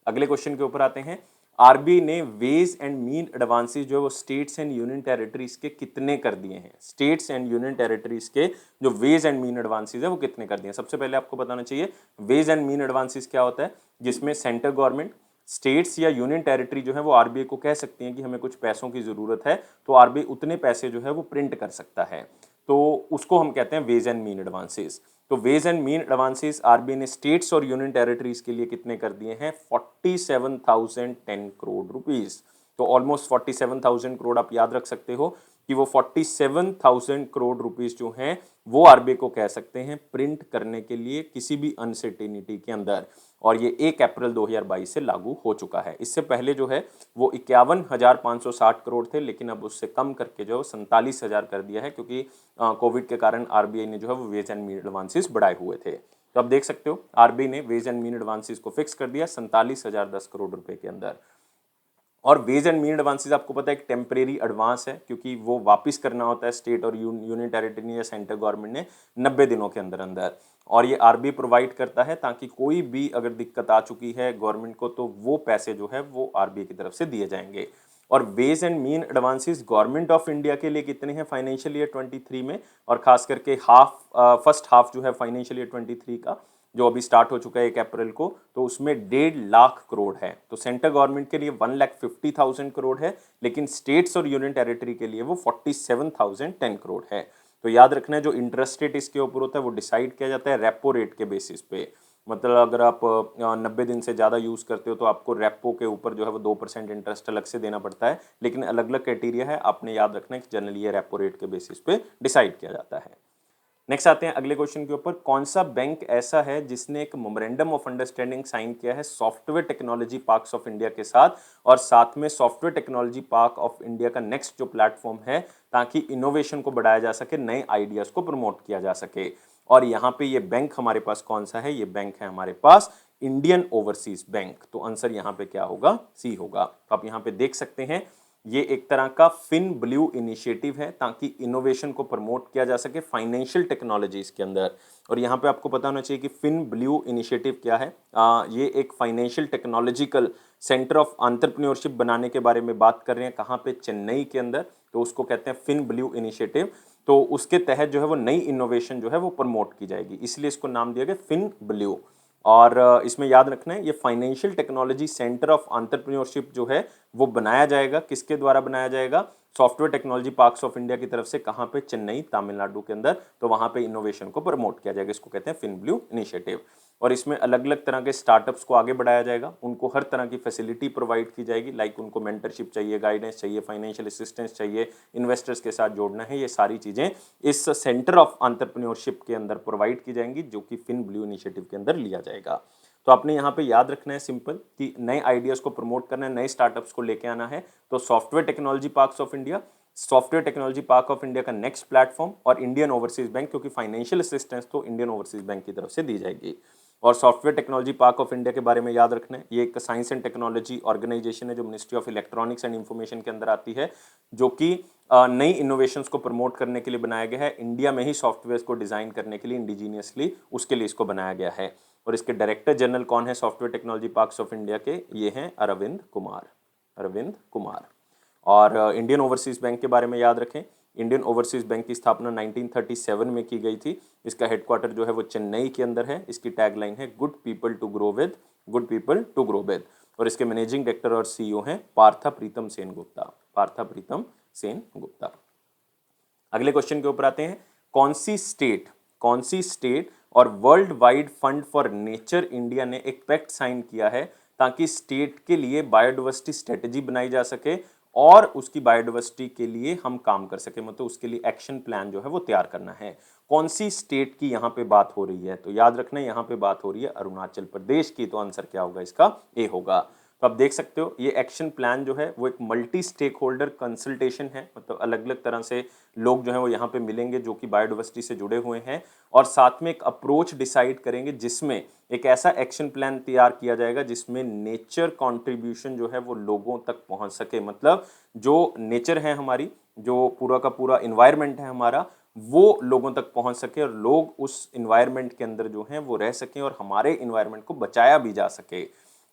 अगले क्वेश्चन के ऊपर आते हैं। आरबीआई ने वेज एंड मीन एडवांसेस जो है वो स्टेट्स एंड यूनियन टेरिटरीज के कितने कर दिए हैं? स्टेट्स एंड यूनियन टेरिटरीज के जो वेज एंड मीन एडवांसेस है वो कितने कर दिए हैं? सबसे पहले आपको बताना चाहिए वेज एंड मीन एडवांसेस क्या होता है, जिसमें सेंट्रल गवर्नमेंट, स्टेट्स या यूनियन टेरिटरी जो है वो आरबीआई को कह सकती हैं कि हमें कुछ पैसों की ज़रूरत है, तो आरबीआई उतने पैसे जो है वो प्रिंट कर सकता है, तो उसको हम कहते हैं वेज एंड मीन एडवांसेस। तो ways and mean advances RBI ने स्टेट्स और यूनियन टेरिटरीज के लिए कितने कर दिए हैं? 47,010 करोड़ रुपीस। तो ऑलमोस्ट 47,000 करोड़ आप याद रख सकते हो कि वो 47,000 करोड़ रुपीस जो हैं वो आरबीआई को कह सकते हैं प्रिंट करने के लिए किसी भी अनसर्टेनिटी के अंदर, और ये 1 अप्रैल 2022 से लागू हो चुका है। इससे पहले जो है वो 51,560 करोड़ थे, लेकिन अब उससे कम करके जो 47,000 कर दिया है, क्योंकि कोविड के कारण आरबीआई ने जो है वो वेज एंड मीन एडवांसेस बढ़ाए हुए थे। तो अब देख सकते हो आरबीआई ने वेज एंड मीन एडवांसेस को फिक्स कर दिया 47,010 करोड़ रुपए के अंदर। और वेज एंड मीन एडवांसेस आपको पता है एक टेम्परेरी एडवांस है, क्योंकि वो वापस करना होता है स्टेट और यूनियन टेरिटरी या सेंट्रल गवर्नमेंट ने 90 दिनों के अंदर अंदर, और ये आरबीआई प्रोवाइड करता है ताकि कोई भी अगर दिक्कत आ चुकी है गवर्नमेंट को तो वो पैसे जो है वो आरबीआई की तरफ से दिए जाएंगे। और ways and mean advances government of India के लिए कितने हैं फाइनेंशियल ईयर 23 में, और खास करके फर्स्ट हाफ जो है फाइनेंशियल ईयर 23 का जो अभी स्टार्ट हो चुका है 1 अप्रैल को, तो उसमें 1.5 लाख करोड़ है। तो सेंट्रल गवर्नमेंट के लिए 1,50,000 करोड़ है, लेकिन स्टेट्स और यूनियन टेरिटरी के लिए वो 47,010 करोड़ है। तो याद रखना है जो इंटरेस्ट रेट इसके ऊपर होता है वो डिसाइड किया जाता है रेपो रेट के बेसिस पे। मतलब अगर आप 90 दिन से ज़्यादा यूज़ करते हो तो आपको रेपो के ऊपर जो है वो 2% इंटरेस्ट अलग से देना पड़ता है, लेकिन अलग अलग क्राइटेरिया है, आपने याद रखना है कि जनरली ये रेपो रेट के बेसिस पे डिसाइड किया जाता है। नेक्स्ट आते हैं अगले क्वेश्चन के ऊपर, कौन सा बैंक ऐसा है जिसने एक मेमोरेंडम ऑफ अंडरस्टैंडिंग साइन किया है software technology parks of India के साथ, और साथ में software technology park of India का नेक्स्ट जो प्लेटफॉर्म है ताकि इनोवेशन को बढ़ाया जा सके, नए आइडियाज को प्रमोट किया जा सके। और यहाँ पे ये बैंक हमारे पास कौन सा है, ये बैंक है हमारे पास इंडियन ओवरसीज बैंक। तो आंसर यहाँ पे क्या होगा, सी होगा। तो आप यहाँ पे देख सकते हैं ये एक तरह का फिन ब्लू इनिशिएटिव है ताकि इनोवेशन को प्रमोट किया जा सके फाइनेंशियल टेक्नोलॉजीज के अंदर। और यहाँ पे आपको पता होना चाहिए कि फिन ब्लू इनिशिएटिव क्या है। ये एक financial technological centre of entrepreneurship बनाने के बारे में बात कर रहे हैं, कहाँ पे, चेन्नई के अंदर। तो उसको कहते हैं फिन ब्लू इनिशिएटिव। तो उसके तहत जो है वो नई इनोवेशन जो है वो प्रमोट की जाएगी, इसलिए इसको नाम दिया गया फिन ब्लू। और इसमें याद रखना है ये financial technology centre of entrepreneurship जो है वो बनाया जाएगा, किसके द्वारा बनाया जाएगा, software technology parks of India की तरफ से। कहाँ पे, चेन्नई तमिलनाडु के अंदर। तो वहाँ पे इनोवेशन को प्रमोट किया जाएगा, इसको कहते हैं फिन ब्लू इनिशिएटिव। और इसमें अलग अलग तरह के स्टार्टअप्स को आगे बढ़ाया जाएगा, उनको हर तरह की फैसिलिटी प्रोवाइड की जाएगी, लाइक उनको मेंटरशिप चाहिए, गाइडेंस चाहिए, फाइनेंशियल असिस्टेंस चाहिए, इन्वेस्टर्स के साथ जोड़ना है, ये सारी चीज़ें इस सेंटर ऑफ एंटरप्रेन्योरशिप के अंदर प्रोवाइड की जाएंगी, जो कि फिन ब्लू इनिशिएटिव के अंदर लिया जाएगा। तो आपने यहाँ पे याद रखना है सिंपल कि नए आइडियाज़ को प्रमोट करना है, नए स्टार्टअप्स को लेके आना है। तो software technology parks of India, software technology park of India का नेक्स्ट प्लेटफॉर्म, और इंडियन ओवरसीज बैंक, क्योंकि फाइनेंशियल असिस्टेंस तो इंडियन ओवरसीज बैंक की तरफ से दी जाएगी। और software technology park of India के बारे में याद रखना है, ये एक साइंस एंड टेक्नोलॉजी ऑर्गेनाइजेशन है जो ministry of electronics and information के अंदर आती है, जो कि नई इनोवेशंस को प्रमोट करने के लिए बनाया गया है, इंडिया में ही सॉफ्टवेयर को डिजाइन करने के लिए इंडिजीनियसली, उसके लिए इसको बनाया गया है। और इसके डायरेक्टर जनरल कौन है software technology parks of India के, ये हैं अरविंद कुमार, अरविंद कुमार। और इंडियन ओवरसीज बैंक के बारे में याद रखें, इंडियन ओवरसीज बैंक की स्थापना 1937 में की गई थी। इसका हेडक्वार्टर जो है वो चेन्नई के अंदर है। इसकी टैगलाइन है good people to grow with, good people to grow with. और इसके मैनेजिंग डायरेक्टर और सीईओ हैं पार्था प्रीतम सेन गुप्ता, पार्था प्रीतम सेन गुप्ता। अगले क्वेश्चन के ऊपर आते हैं, कौन सी स्टेट और world wide fund for nature India ने एक पैक्ट साइन किया है ताकि स्टेट के लिए बायोडाइवर्सिटी स्ट्रेटेजी बनाई जा सके और उसकी बायोडाइवर्सिटी के लिए हम काम कर सके, मतलब उसके लिए एक्शन प्लान जो है वो तैयार करना है। कौन सी स्टेट की यहाँ पे बात हो रही है, तो याद रखना यहाँ पे बात हो रही है अरुणाचल प्रदेश की। तो आंसर क्या होगा इसका, ए होगा। तो आप देख सकते हो ये एक्शन प्लान जो है वो एक मल्टी स्टेक होल्डर कंसल्टेशन है, मतलब अलग अलग तरह से लोग जो है वो यहाँ पे मिलेंगे जो कि बायोडाइवर्सिटी से जुड़े हुए हैं, और साथ में एक अप्रोच डिसाइड करेंगे जिसमें एक ऐसा एक्शन प्लान तैयार किया जाएगा जिसमें नेचर कंट्रीब्यूशन जो है वो लोगों तक पहुंच सके। मतलब जो नेचर है हमारी, जो पूरा का पूरा इन्वायरमेंट है हमारा, वो लोगों तक पहुंच सके और लोग उस इन्वायरमेंट के अंदर जो हैं वो रह सकें और हमारे इन्वायरमेंट को बचाया भी जा सके।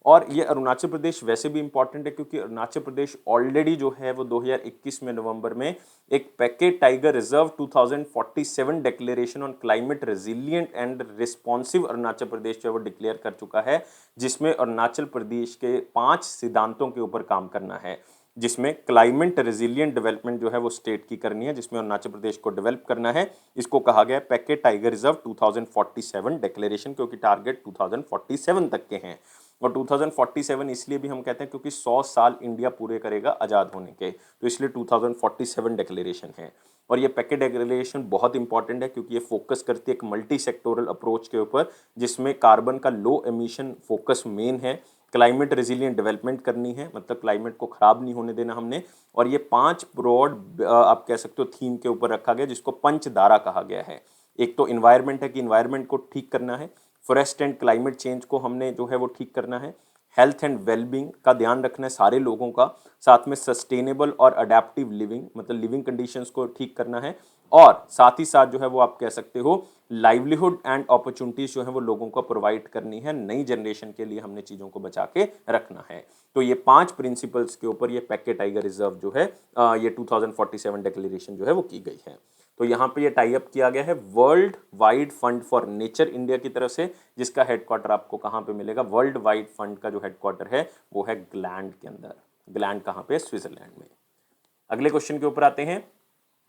और ये अरुणाचल प्रदेश वैसे भी इंपॉर्टेंट है क्योंकि अरुणाचल प्रदेश ऑलरेडी जो है वो 2021 में नवंबर में एक Pakke tiger reserve 2047 declaration on climate resilient and responsive Arunachal Pradesh जो है वो डिक्लेयर कर चुका है, जिसमें अरुणाचल प्रदेश के 5 सिद्धांतों के ऊपर काम करना है, जिसमें क्लाइमेट रेजिलिएंट डेवलपमेंट जो है वो स्टेट की करनी है, जिसमें अरुणाचल प्रदेश को डेवलप करना है। इसको कहा गया पैकेट टाइगर रिजर्व 2047 डिक्लेरेशन, क्योंकि टारगेट 2047 तक के हैं। और 2047 इसलिए भी हम कहते हैं क्योंकि 100 साल इंडिया पूरे करेगा आज़ाद होने के, तो इसलिए 2047 डिक्लेरेशन है। और ये पैकेट डिक्लेरेशन बहुत इंपॉर्टेंट है क्योंकि ये फोकस करती है एक मल्टी सेक्टोरल अप्रोच के ऊपर, जिसमें कार्बन का लो एमिशन फोकस मेन है, क्लाइमेट रेजिलिएंट डेवलपमेंट करनी है, मतलब क्लाइमेट को खराब नहीं होने देना हमने। और ये 5 ब्रॉड आप कह सकते हो थीम के ऊपर रखा गया, जिसको पंचधारा कहा गया है। एक तो इन्वायरमेंट है कि इन्वायरमेंट को ठीक करना है, फॉरेस्ट एंड क्लाइमेट चेंज को हमने जो है वो ठीक करना है, हेल्थ एंड वेलबींग का ध्यान रखना है सारे लोगों का, साथ में सस्टेनेबल और अडेप्टिव लिविंग, मतलब लिविंग कंडीशंस को ठीक करना है, और साथ ही साथ जो है वो आप कह सकते हो लाइवलीहुड एंड अपॉर्चुनिटीज जो है वो लोगों को प्रोवाइड करनी है, नई जनरेशन के लिए हमने चीज़ों को बचा के रखना है। तो ये 5 प्रिंसिपल्स के ऊपर ये पैकेट टाइगर रिजर्व जो है ये 2047 डिक्लेरेशन जो है वो की गई है। तो यहाँ पे ये टाई अप किया गया है world wide fund for nature India की तरफ से, जिसका हेडक्वार्टर आपको कहाँ पे मिलेगा, वर्ल्ड वाइड फंड का जो हेडक्वार्टर है वो है ग्लैंड के अंदर। ग्लैंड कहाँ पे, स्विट्जरलैंड में। अगले क्वेश्चन के ऊपर आते हैं,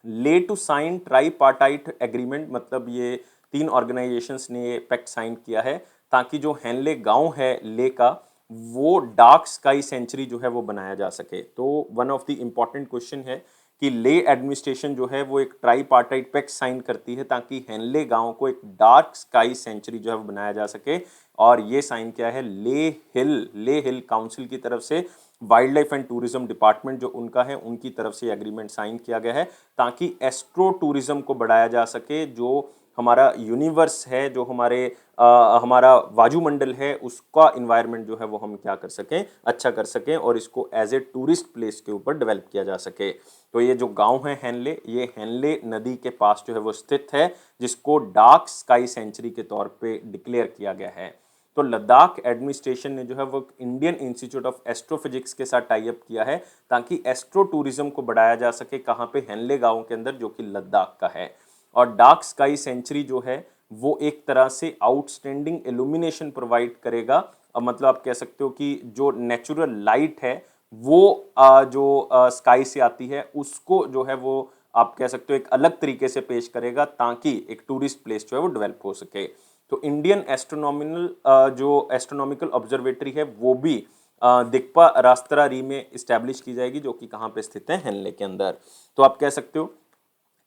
ले टू साइन ट्राईपार्टाइट एग्रीमेंट, मतलब ये 3 ऑर्गेनाइजेशंस ने ये पैक्ट साइन किया है ताकि जो हेनले गांव है ले का, वो डार्क स्काई सेंचुरी जो है वो बनाया जा सके। तो one of the important question है कि ले एडमिनिस्ट्रेशन जो है वो एक ट्राईपार्टाइट पैक्ट साइन करती है ताकि हेनले गांव को एक डार्क स्काई सेंचुरी जो है वो बनाया जा सके। और ये साइन क्या है, ले हिल काउंसिल की तरफ से, wild life and tourism department जो उनका है उनकी तरफ से एग्रीमेंट साइन किया गया है ताकि एस्ट्रो टूरिज्म को बढ़ाया जा सके। जो हमारा यूनिवर्स है, जो हमारा वायुमंडल है, उसका इन्वायरमेंट जो है वो हम क्या कर सकें, अच्छा कर सकें और इसको एज ए टूरिस्ट प्लेस के ऊपर डेवलप किया जा सके। तो ये जो गांव है हेनले, ये हेनले नदी के पास जो है वो स्थित है, जिसको डार्क स्काई सेंचुरी के तौर पे डिक्लेयर किया गया है। तो लद्दाख एडमिनिस्ट्रेशन ने जो है वो इंडियन इंस्टीट्यूट ऑफ एस्ट्रोफिजिक्स के साथ टाई अप किया है ताकि एस्ट्रो टूरिज्म को बढ़ाया जा सके। कहाँ पे, हेनले गांव के अंदर, जो कि लद्दाख का है। और डार्क स्काई सेंचुरी जो है वो एक तरह से आउटस्टैंडिंग इल्यूमिनेशन प्रोवाइड करेगा। मतलब आप कह सकते हो कि जो नेचुरल लाइट है वो जो स्काई से आती है उसको जो है वो आप कह सकते हो एक अलग तरीके से पेश करेगा ताकि एक टूरिस्ट प्लेस जो है वो डेवलप हो सके। तो इंडियन एस्ट्रोनॉमिकल जो एस्ट्रोनॉमिकल ऑब्जर्वेटरी है वो भी दिक्पा रास्त्रा री में इस्टेब्लिश की जाएगी, जो कि कहाँ पे स्थित है, हेनले के अंदर। तो आप कह सकते हो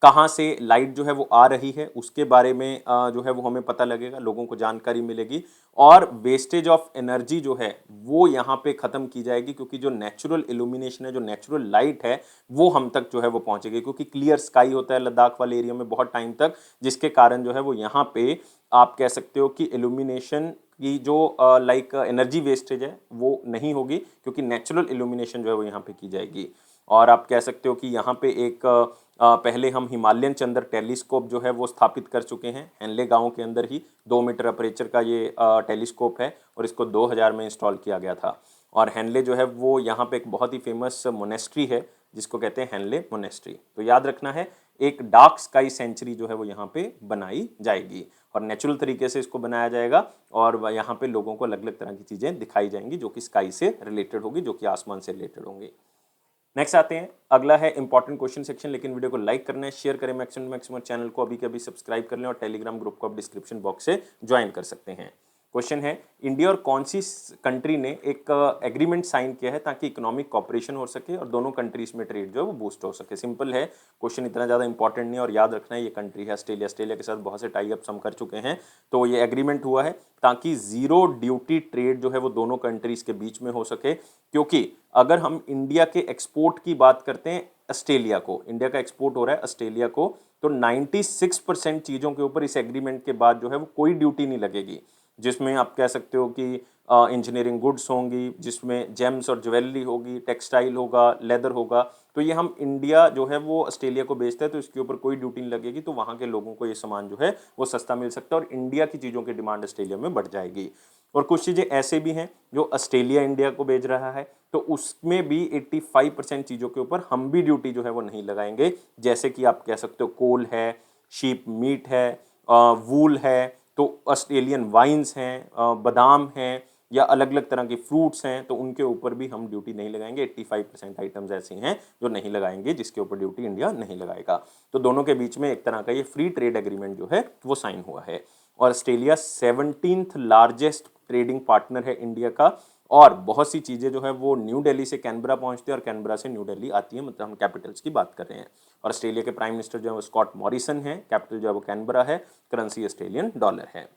कहाँ से लाइट जो है वो आ रही है उसके बारे में जो है वो हमें पता लगेगा, लोगों को जानकारी मिलेगी। और वेस्टेज ऑफ एनर्जी जो है वो यहाँ पे खत्म की जाएगी, क्योंकि जो नेचुरल इल्यूमिनेशन है, जो नेचुरल लाइट है, वो हम तक जो है वो पहुंचेगी। क्योंकि क्लियर स्काई होता है लद्दाख वाले एरिया में बहुत टाइम तक, जिसके कारण जो है वो यहाँ पे आप कह सकते हो कि इल्यूमिनेशन की जो लाइक एनर्जी वेस्टेज है वो नहीं होगी, क्योंकि नेचुरल इल्यूमिनेशन जो है वो यहाँ पे की जाएगी। और आप कह सकते हो कि यहाँ पे एक पहले हम हिमालयन चंद्र टेलीस्कोप जो है वो स्थापित कर चुके हैं हेनले गांव के अंदर ही। 2 मीटर अपर्चर का ये टेलीस्कोप है और इसको 2000 में इंस्टॉल किया गया था। और हेनले जो है वो यहाँ पे एक बहुत ही फेमस मोनेस्ट्री है जिसको कहते हैं हेनले मोनेस्ट्री। तो याद रखना है, एक डार्क स्काई सेंचुरी जो है वो यहाँ पे बनाई जाएगी और नेचुरल तरीके से इसको बनाया जाएगा। और यहाँ पे लोगों को अलग अलग तरह की चीज़ें दिखाई जाएंगी जो कि स्काई से रिलेटेड होगी, जो कि आसमान से रिलेटेड होंगी। नेक्स्ट आते हैं, अगला है इंपॉर्टेंट क्वेश्चन सेक्शन। लेकिन वीडियो को लाइक करना है, शेयर करें मैक्सिमम, चैनल को अभी के अभी सब्सक्राइब कर लें और टेलीग्राम ग्रुप को आप डिस्क्रिप्शन बॉक्स से ज्वाइन कर सकते हैं। क्वेश्चन है, इंडिया और कौन सी कंट्री ने एक एग्रीमेंट साइन किया है ताकि इकोनॉमिक कॉपरेशन हो सके और दोनों कंट्रीज में ट्रेड जो है वो बूस्ट हो सके। सिंपल है क्वेश्चन, इतना ज़्यादा इंपॉर्टेंट नहीं है। और याद रखना है ये कंट्री है ऑस्ट्रेलिया। ऑस्ट्रेलिया के साथ बहुत से टाई अप्स हम कर चुके हैं। तो ये एग्रीमेंट हुआ है ताकि जीरो ड्यूटी ट्रेड जो है वो दोनों कंट्रीज के बीच में हो सके। क्योंकि अगर हम इंडिया के एक्सपोर्ट की बात करते हैं ऑस्ट्रेलिया को, इंडिया का एक्सपोर्ट हो रहा है ऑस्ट्रेलिया को, तो 96% चीज़ों के ऊपर इस एग्रीमेंट के बाद जो है वो कोई ड्यूटी नहीं लगेगी। जिसमें आप कह सकते हो कि इंजीनियरिंग गुड्स होंगी, जिसमें जेम्स और ज्वेलरी होगी, टेक्सटाइल होगा, लेदर होगा। तो ये हम इंडिया जो है वो ऑस्ट्रेलिया को बेचता है तो इसके ऊपर कोई ड्यूटी नहीं लगेगी। तो वहाँ के लोगों को ये सामान जो है वो सस्ता मिल सकता है और इंडिया की चीज़ों की डिमांड ऑस्ट्रेलिया में बढ़ जाएगी। और कुछ चीज़ें ऐसे भी हैं जो ऑस्ट्रेलिया इंडिया को बेच रहा है तो उसमें भी 85% चीज़ों के ऊपर हम भी ड्यूटी जो है वो नहीं लगाएंगे। जैसे कि आप कह सकते हो कोल है, शीप मीट है, वूल है, तो ऑस्ट्रेलियन वाइन्स हैं, बादाम हैं, या अलग अलग तरह के फ्रूट्स हैं, तो उनके ऊपर भी हम ड्यूटी नहीं लगाएंगे। 85% आइटम्स ऐसी हैं जो नहीं लगाएंगे, जिसके ऊपर ड्यूटी इंडिया नहीं लगाएगा। तो दोनों के बीच में एक तरह का ये फ्री ट्रेड एग्रीमेंट जो है वो साइन हुआ है। और Australia 17th largest trading partner है इंडिया का। और बहुत सी चीज़ें जो है वो न्यू दिल्ली से कैनबरा पहुंचती है और कैनबरा से न्यू दिल्ली आती है। मतलब हम कैपिटल्स की बात कर रहे हैं। और ऑस्ट्रेलिया के प्राइम मिनिस्टर जो है वो स्कॉट मॉरिसन है, कैपिटल जो है वो कैनबरा है, करेंसी ऑस्ट्रेलियन डॉलर है।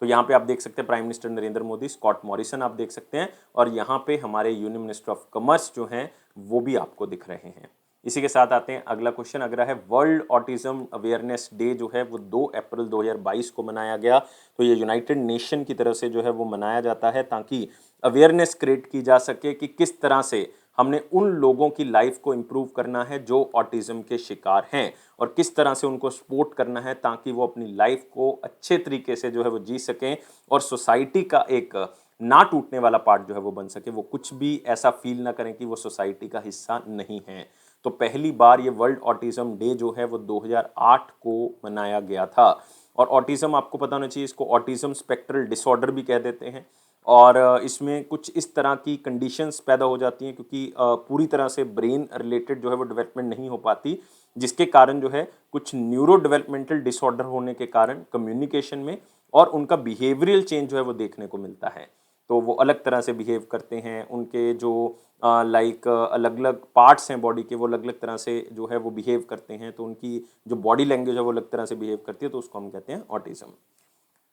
तो यहाँ पे आप देख सकते हैं prime minister Narendra Modi, Scott Morrison आप देख सकते हैं। और यहाँ पे हमारे यूनियन मिनिस्टर ऑफ कॉमर्स जो हैं वो भी आपको दिख रहे हैं। इसी के साथ आते हैं अगला क्वेश्चन। अगला है वर्ल्ड ऑटिज्म अवेयरनेस डे जो है वो 2 अप्रैल 2022 को मनाया गया। तो ये यूनाइटेड नेशन की तरफ से जो है वो मनाया जाता है ताकि अवेयरनेस क्रिएट की जा सके कि किस तरह से हमने उन लोगों की लाइफ को इम्प्रूव करना है जो ऑटिज्म के शिकार हैं और किस तरह से उनको सपोर्ट करना है ताकि वो अपनी लाइफ को अच्छे तरीके से जो है वो जी सकें और सोसाइटी का एक ना टूटने वाला पार्ट जो है वो बन सके। वो कुछ भी ऐसा फील ना करें कि वो सोसाइटी का हिस्सा नहीं है। तो पहली बार ये वर्ल्ड ऑटिज्म डे जो है वो 2008 को मनाया गया था। और ऑटिज्म आपको पता होना चाहिए, इसको ऑटिज्म स्पेक्ट्रल डिसऑर्डर भी कह देते हैं। और इसमें कुछ इस तरह की कंडीशंस पैदा हो जाती हैं क्योंकि पूरी तरह से ब्रेन रिलेटेड जो है वो डेवलपमेंट नहीं हो पाती, जिसके कारण जो है कुछ न्यूरो डेवलपमेंटल डिसऑर्डर होने के कारण कम्युनिकेशन में और उनका बिहेवियरल चेंज जो है वो देखने को मिलता है। तो वो अलग तरह से बिहेव करते हैं, उनके जो लाइक अलग अलग पार्ट्स हैं बॉडी के वो अलग अलग तरह से जो है वो बिहेव करते हैं, तो उनकी जो बॉडी लैंग्वेज है वो अलग तरह से बिहेव करती है, तो उसको हम कहते हैं ऑटिज्म।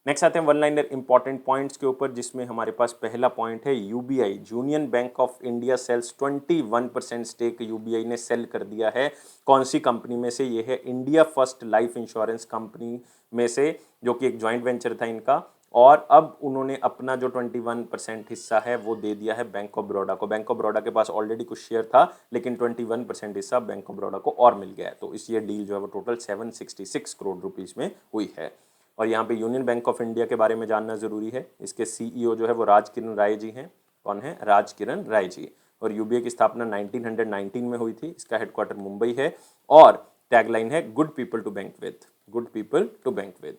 नेक्स्ट आते हैं वन लाइनर इंपॉर्टेंट पॉइंट्स के ऊपर, जिसमें हमारे पास पहला पॉइंट है UBI, Union Bank of India sells 21% stake UBI ने सेल कर दिया है। कौन सी कंपनी में से? ये है India first life insurance company में से, जो कि एक जॉइंट वेंचर था इनका, और अब उन्होंने अपना जो 21% हिस्सा है वो दे दिया है बैंक ऑफ बड़ौदा को। बैंक ऑफ बड़ौदा के पास ऑलरेडी कुछ शेयर था, लेकिन 21% हिस्सा बैंक ऑफ बड़ौदा को और मिल गया है। तो इस ये डील जो है वो टोटल 766 करोड़ रुपीस में हुई है। और यहाँ पे यूनियन बैंक ऑफ इंडिया के बारे में जानना जरूरी है। इसके सीईओ जो है वो राजकिरण राय जी हैं। कौन है? राजकिरण राय जी। और यूबीआई की स्थापना 1919 में हुई थी। इसका हेडक्वार्टर मुंबई है और टैगलाइन है good people to bank with, good people to bank with.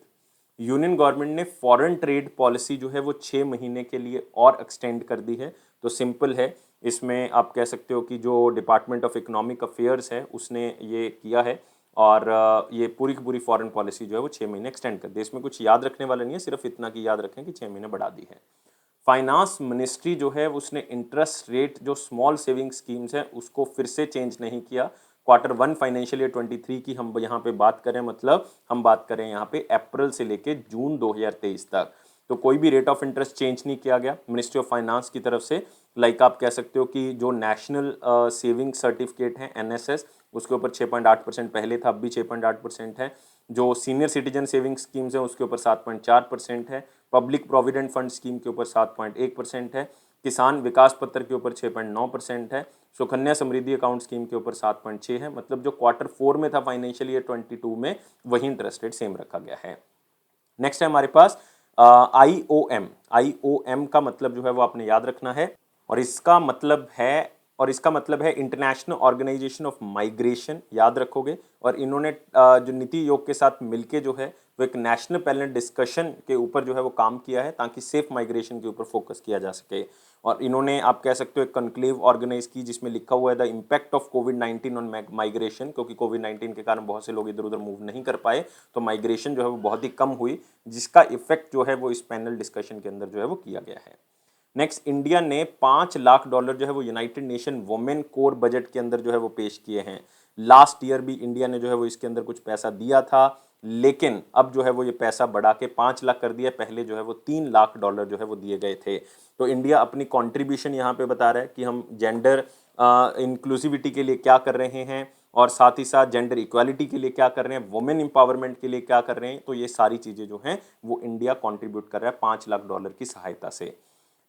Union government ने फॉरेन ट्रेड पॉलिसी जो है वो 6 महीने के लिए और एक्सटेंड कर दी है। तो सिंपल है, इसमें आप कह सकते हो कि जो डिपार्टमेंट ऑफ इकोनॉमिक अफेयर्स है उसने ये किया है, और ये पूरी की पूरी फॉरेन पॉलिसी जो है वो 6 महीने एक्सटेंड कर दी। इसमें कुछ याद रखने वाला नहीं है, सिर्फ इतना कि याद रखें कि 6 महीने बढ़ा दी है। फाइनेंस मिनिस्ट्री जो है उसने इंटरेस्ट रेट जो स्मॉल सेविंग स्कीम्स हैं उसको फिर से चेंज नहीं किया। Q1 फाइनेंशियल ईयर 23 की हम यहाँ पे बात करें, मतलब हम बात करें यहाँ पे अप्रैल से लेके जून 2023 तक, तो कोई भी रेट ऑफ इंटरेस्ट चेंज नहीं किया गया मिनिस्ट्री ऑफ फाइनेंस की तरफ से। लाइक आप कह सकते हो कि जो नेशनल सेविंग सर्टिफिकेट है एनएसएस, उसके ऊपर 6.8% पहले था, अब भी 6.8% है। जो सीनियर सिटीजन सेविंग स्कीम्स हैं उसके ऊपर 7.4% है। पब्लिक प्रोविडेंट फंड स्कीम के ऊपर 7.1% है। किसान विकास पत्र के ऊपर 6.9% है। सुकन्या समृद्धि अकाउंट स्कीम के ऊपर 7.6 है। मतलब जो Q4 में था फाइनेंशियल ईयर 22 में, वही इंटरेस्ट रेट सेम रखा गया है। नेक्स्ट है हमारे पास IOM। IOM का मतलब जो है वो आपने याद रखना है, और इसका मतलब है इंटरनेशनल ऑर्गेनाइजेशन ऑफ माइग्रेशन, याद रखोगे। और इन्होंने जो नीति आयोग के साथ मिलके जो है वो एक नेशनल पैनल डिस्कशन के ऊपर जो है वो काम किया है, ताकि सेफ माइग्रेशन के ऊपर फोकस किया जा सके। और इन्होंने आप कह सकते हो एक कॉन्क्लेव ऑर्गेनाइज की, जिसमें लिखा हुआ है the impact of covid on migration, क्योंकि कोविड-19 के कारण बहुत से लोग इधर उधर मूव नहीं कर पाए, तो माइग्रेशन जो है वो बहुत ही कम हुई, जिसका इफेक्ट जो है वो इस पैनल डिस्कशन के अंदर जो है वो किया गया है। नेक्स्ट, इंडिया ने $5 लाख जो है वो United nation women core budget के अंदर जो है वो पेश किए हैं। लास्ट ईयर भी इंडिया ने जो है वो इसके अंदर कुछ पैसा दिया था, लेकिन अब जो है वो ये पैसा बढ़ा के 5 लाख कर दिया। पहले जो है वो $3 लाख जो है वो दिए गए थे। तो इंडिया अपनी कॉन्ट्रीब्यूशन यहाँ पे बता रहा है कि हम जेंडर इंक्लूसिविटी के लिए क्या कर रहे हैं, और साथ ही साथ जेंडर इक्वालिटी के लिए क्या कर रहे हैं, वुमेन एम्पावरमेंट के लिए क्या कर रहे हैं। तो ये सारी चीज़ें जो हैं वो इंडिया कॉन्ट्रीब्यूट कर रहा है $5 लाख की सहायता से।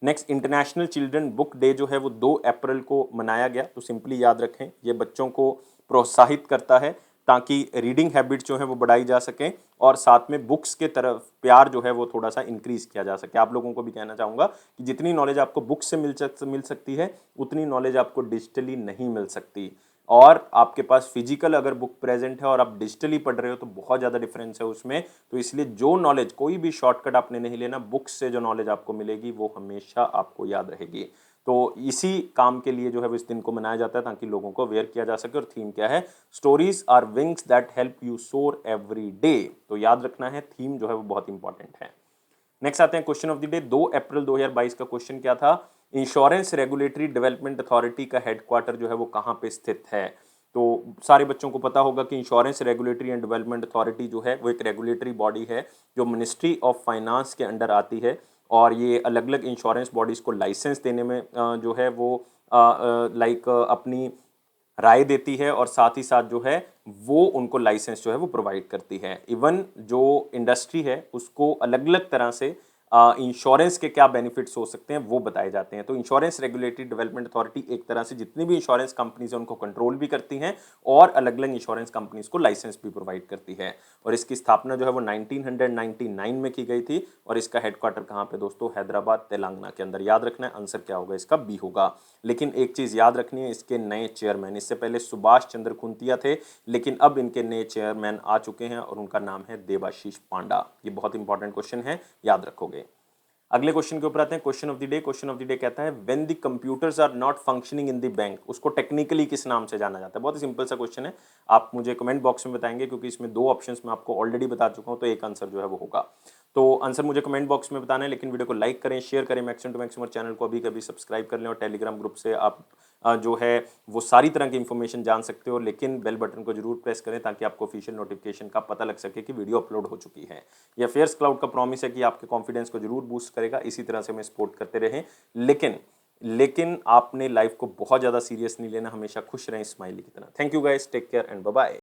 Next, international children book day जो है वो 2 अप्रैल को मनाया गया। तो सिंपली याद रखें, ये बच्चों को प्रोत्साहित करता है ताकि रीडिंग हैबिट जो है वो बढ़ाई जा सके, और साथ में बुक्स के तरफ प्यार जो है वो थोड़ा सा इंक्रीज किया जा सके। आप लोगों को भी कहना चाहूँगा कि जितनी नॉलेज आपको बुक से मिल सकती है, उतनी नॉलेज आपको डिजिटली नहीं मिल सकती। और आपके पास फिजिकल अगर बुक प्रेजेंट है और आप डिजिटली पढ़ रहे हो तो बहुत ज़्यादा डिफरेंस है उसमें। तो इसलिए जो नॉलेज, कोई भी शॉर्टकट आपने नहीं लेना, बुक्स से जो नॉलेज आपको मिलेगी वो हमेशा आपको याद रहेगी। तो इसी काम के लिए जो है वो इस दिन को मनाया जाता है, ताकि लोगों को अवेयर किया जा सके। और थीम क्या है? Stories are wings that help you soar every day. तो याद रखना है, थीम जो है वो बहुत इंपॉर्टेंट है। नेक्स्ट आते हैं क्वेश्चन ऑफ द डे। 2 अप्रैल 2022 का क्वेश्चन क्या था? इंश्योरेंस रेगुलेटरी डेवलपमेंट अथॉरिटी का हेडक्वार्टर जो है वो कहाँ पे स्थित है? तो सारे बच्चों को पता होगा कि insurance regulatory and development authority जो है वो एक रेगुलेटरी बॉडी है जो मिनिस्ट्री ऑफ फाइनेंस के अंडर आती है, और ये अलग अलग इंश्योरेंस बॉडीज़ को लाइसेंस देने में जो है वो लाइक अपनी राय देती है, और साथ ही साथ जो है वो उनको लाइसेंस जो है वो प्रोवाइड करती है। इवन जो इंडस्ट्री है उसको अलग अलग तरह से इंश्योरेंस के क्या बेनिफिट्स हो सकते हैं वो बताए जाते हैं। तो इंश्योरेंस रेगुलेटरी डेवलपमेंट अथॉरिटी एक तरह से जितनी भी इंश्योरेंस कंपनीज हैं उनको कंट्रोल भी करती हैं, और अलग अलग इंश्योरेंस कंपनीज को लाइसेंस भी प्रोवाइड करती है। और इसकी स्थापना जो है वो 1999 में की गई थी, और इसका हेडक्वार्टर कहाँ पे दोस्तों? हैदराबाद, तेलंगाना के अंदर। याद रखना है, आंसर क्या होगा इसका? बी होगा। लेकिन एक चीज़ याद रखनी है, इसके नए चेयरमैन, इससे पहले सुभाष चंद्र खुंतिया थे, लेकिन अब इनके नए चेयरमैन आ चुके हैं और उनका नाम है देबाशीष पांडा। ये बहुत इंपॉर्टेंट क्वेश्चन है, याद रखोगे। अगले क्वेश्चन के ऊपर आते हैं। Question of the day. Question of the day कहता है when the computers are not functioning in the bank, उसको टेक्निकली किस नाम से जाना जाता है। बहुत ही सिंपल सा क्वेश्चन है, आप मुझे कमेंट बॉक्स में बताएंगे, क्योंकि इसमें दो ऑप्शंस मैं आपको ऑलरेडी बता चुका हूं, तो एक आंसर जो है वो होगा। तो आंसर मुझे कमेंट बॉक्स में बताना है, लेकिन वीडियो को लाइक करें, शेयर करें मैक्सिमम टू मैक्सिमम, और चैनल को अभी कभी सब्सक्राइब कर लें, और टेलीग्राम ग्रुप से आप जो है वो सारी तरह की इंफॉर्मेशन जान सकते हो, लेकिन बेल बटन को जरूर प्रेस करें ताकि आपको ऑफिशियल नोटिफिकेशन का पता लग सके कि वीडियो अपलोड हो चुकी है। यह फेयर्स क्लाउड का प्रॉमिस है कि आपके कॉन्फिडेंस को जरूर बूस्ट करेगा, इसी तरह से हमें सपोर्ट करते रहें। लेकिन आपने लाइफ को बहुत ज्यादा सीरियस नहीं लेना, हमेशा खुश रहें स्माइली की तरह। Thank you guys, take care and bye bye.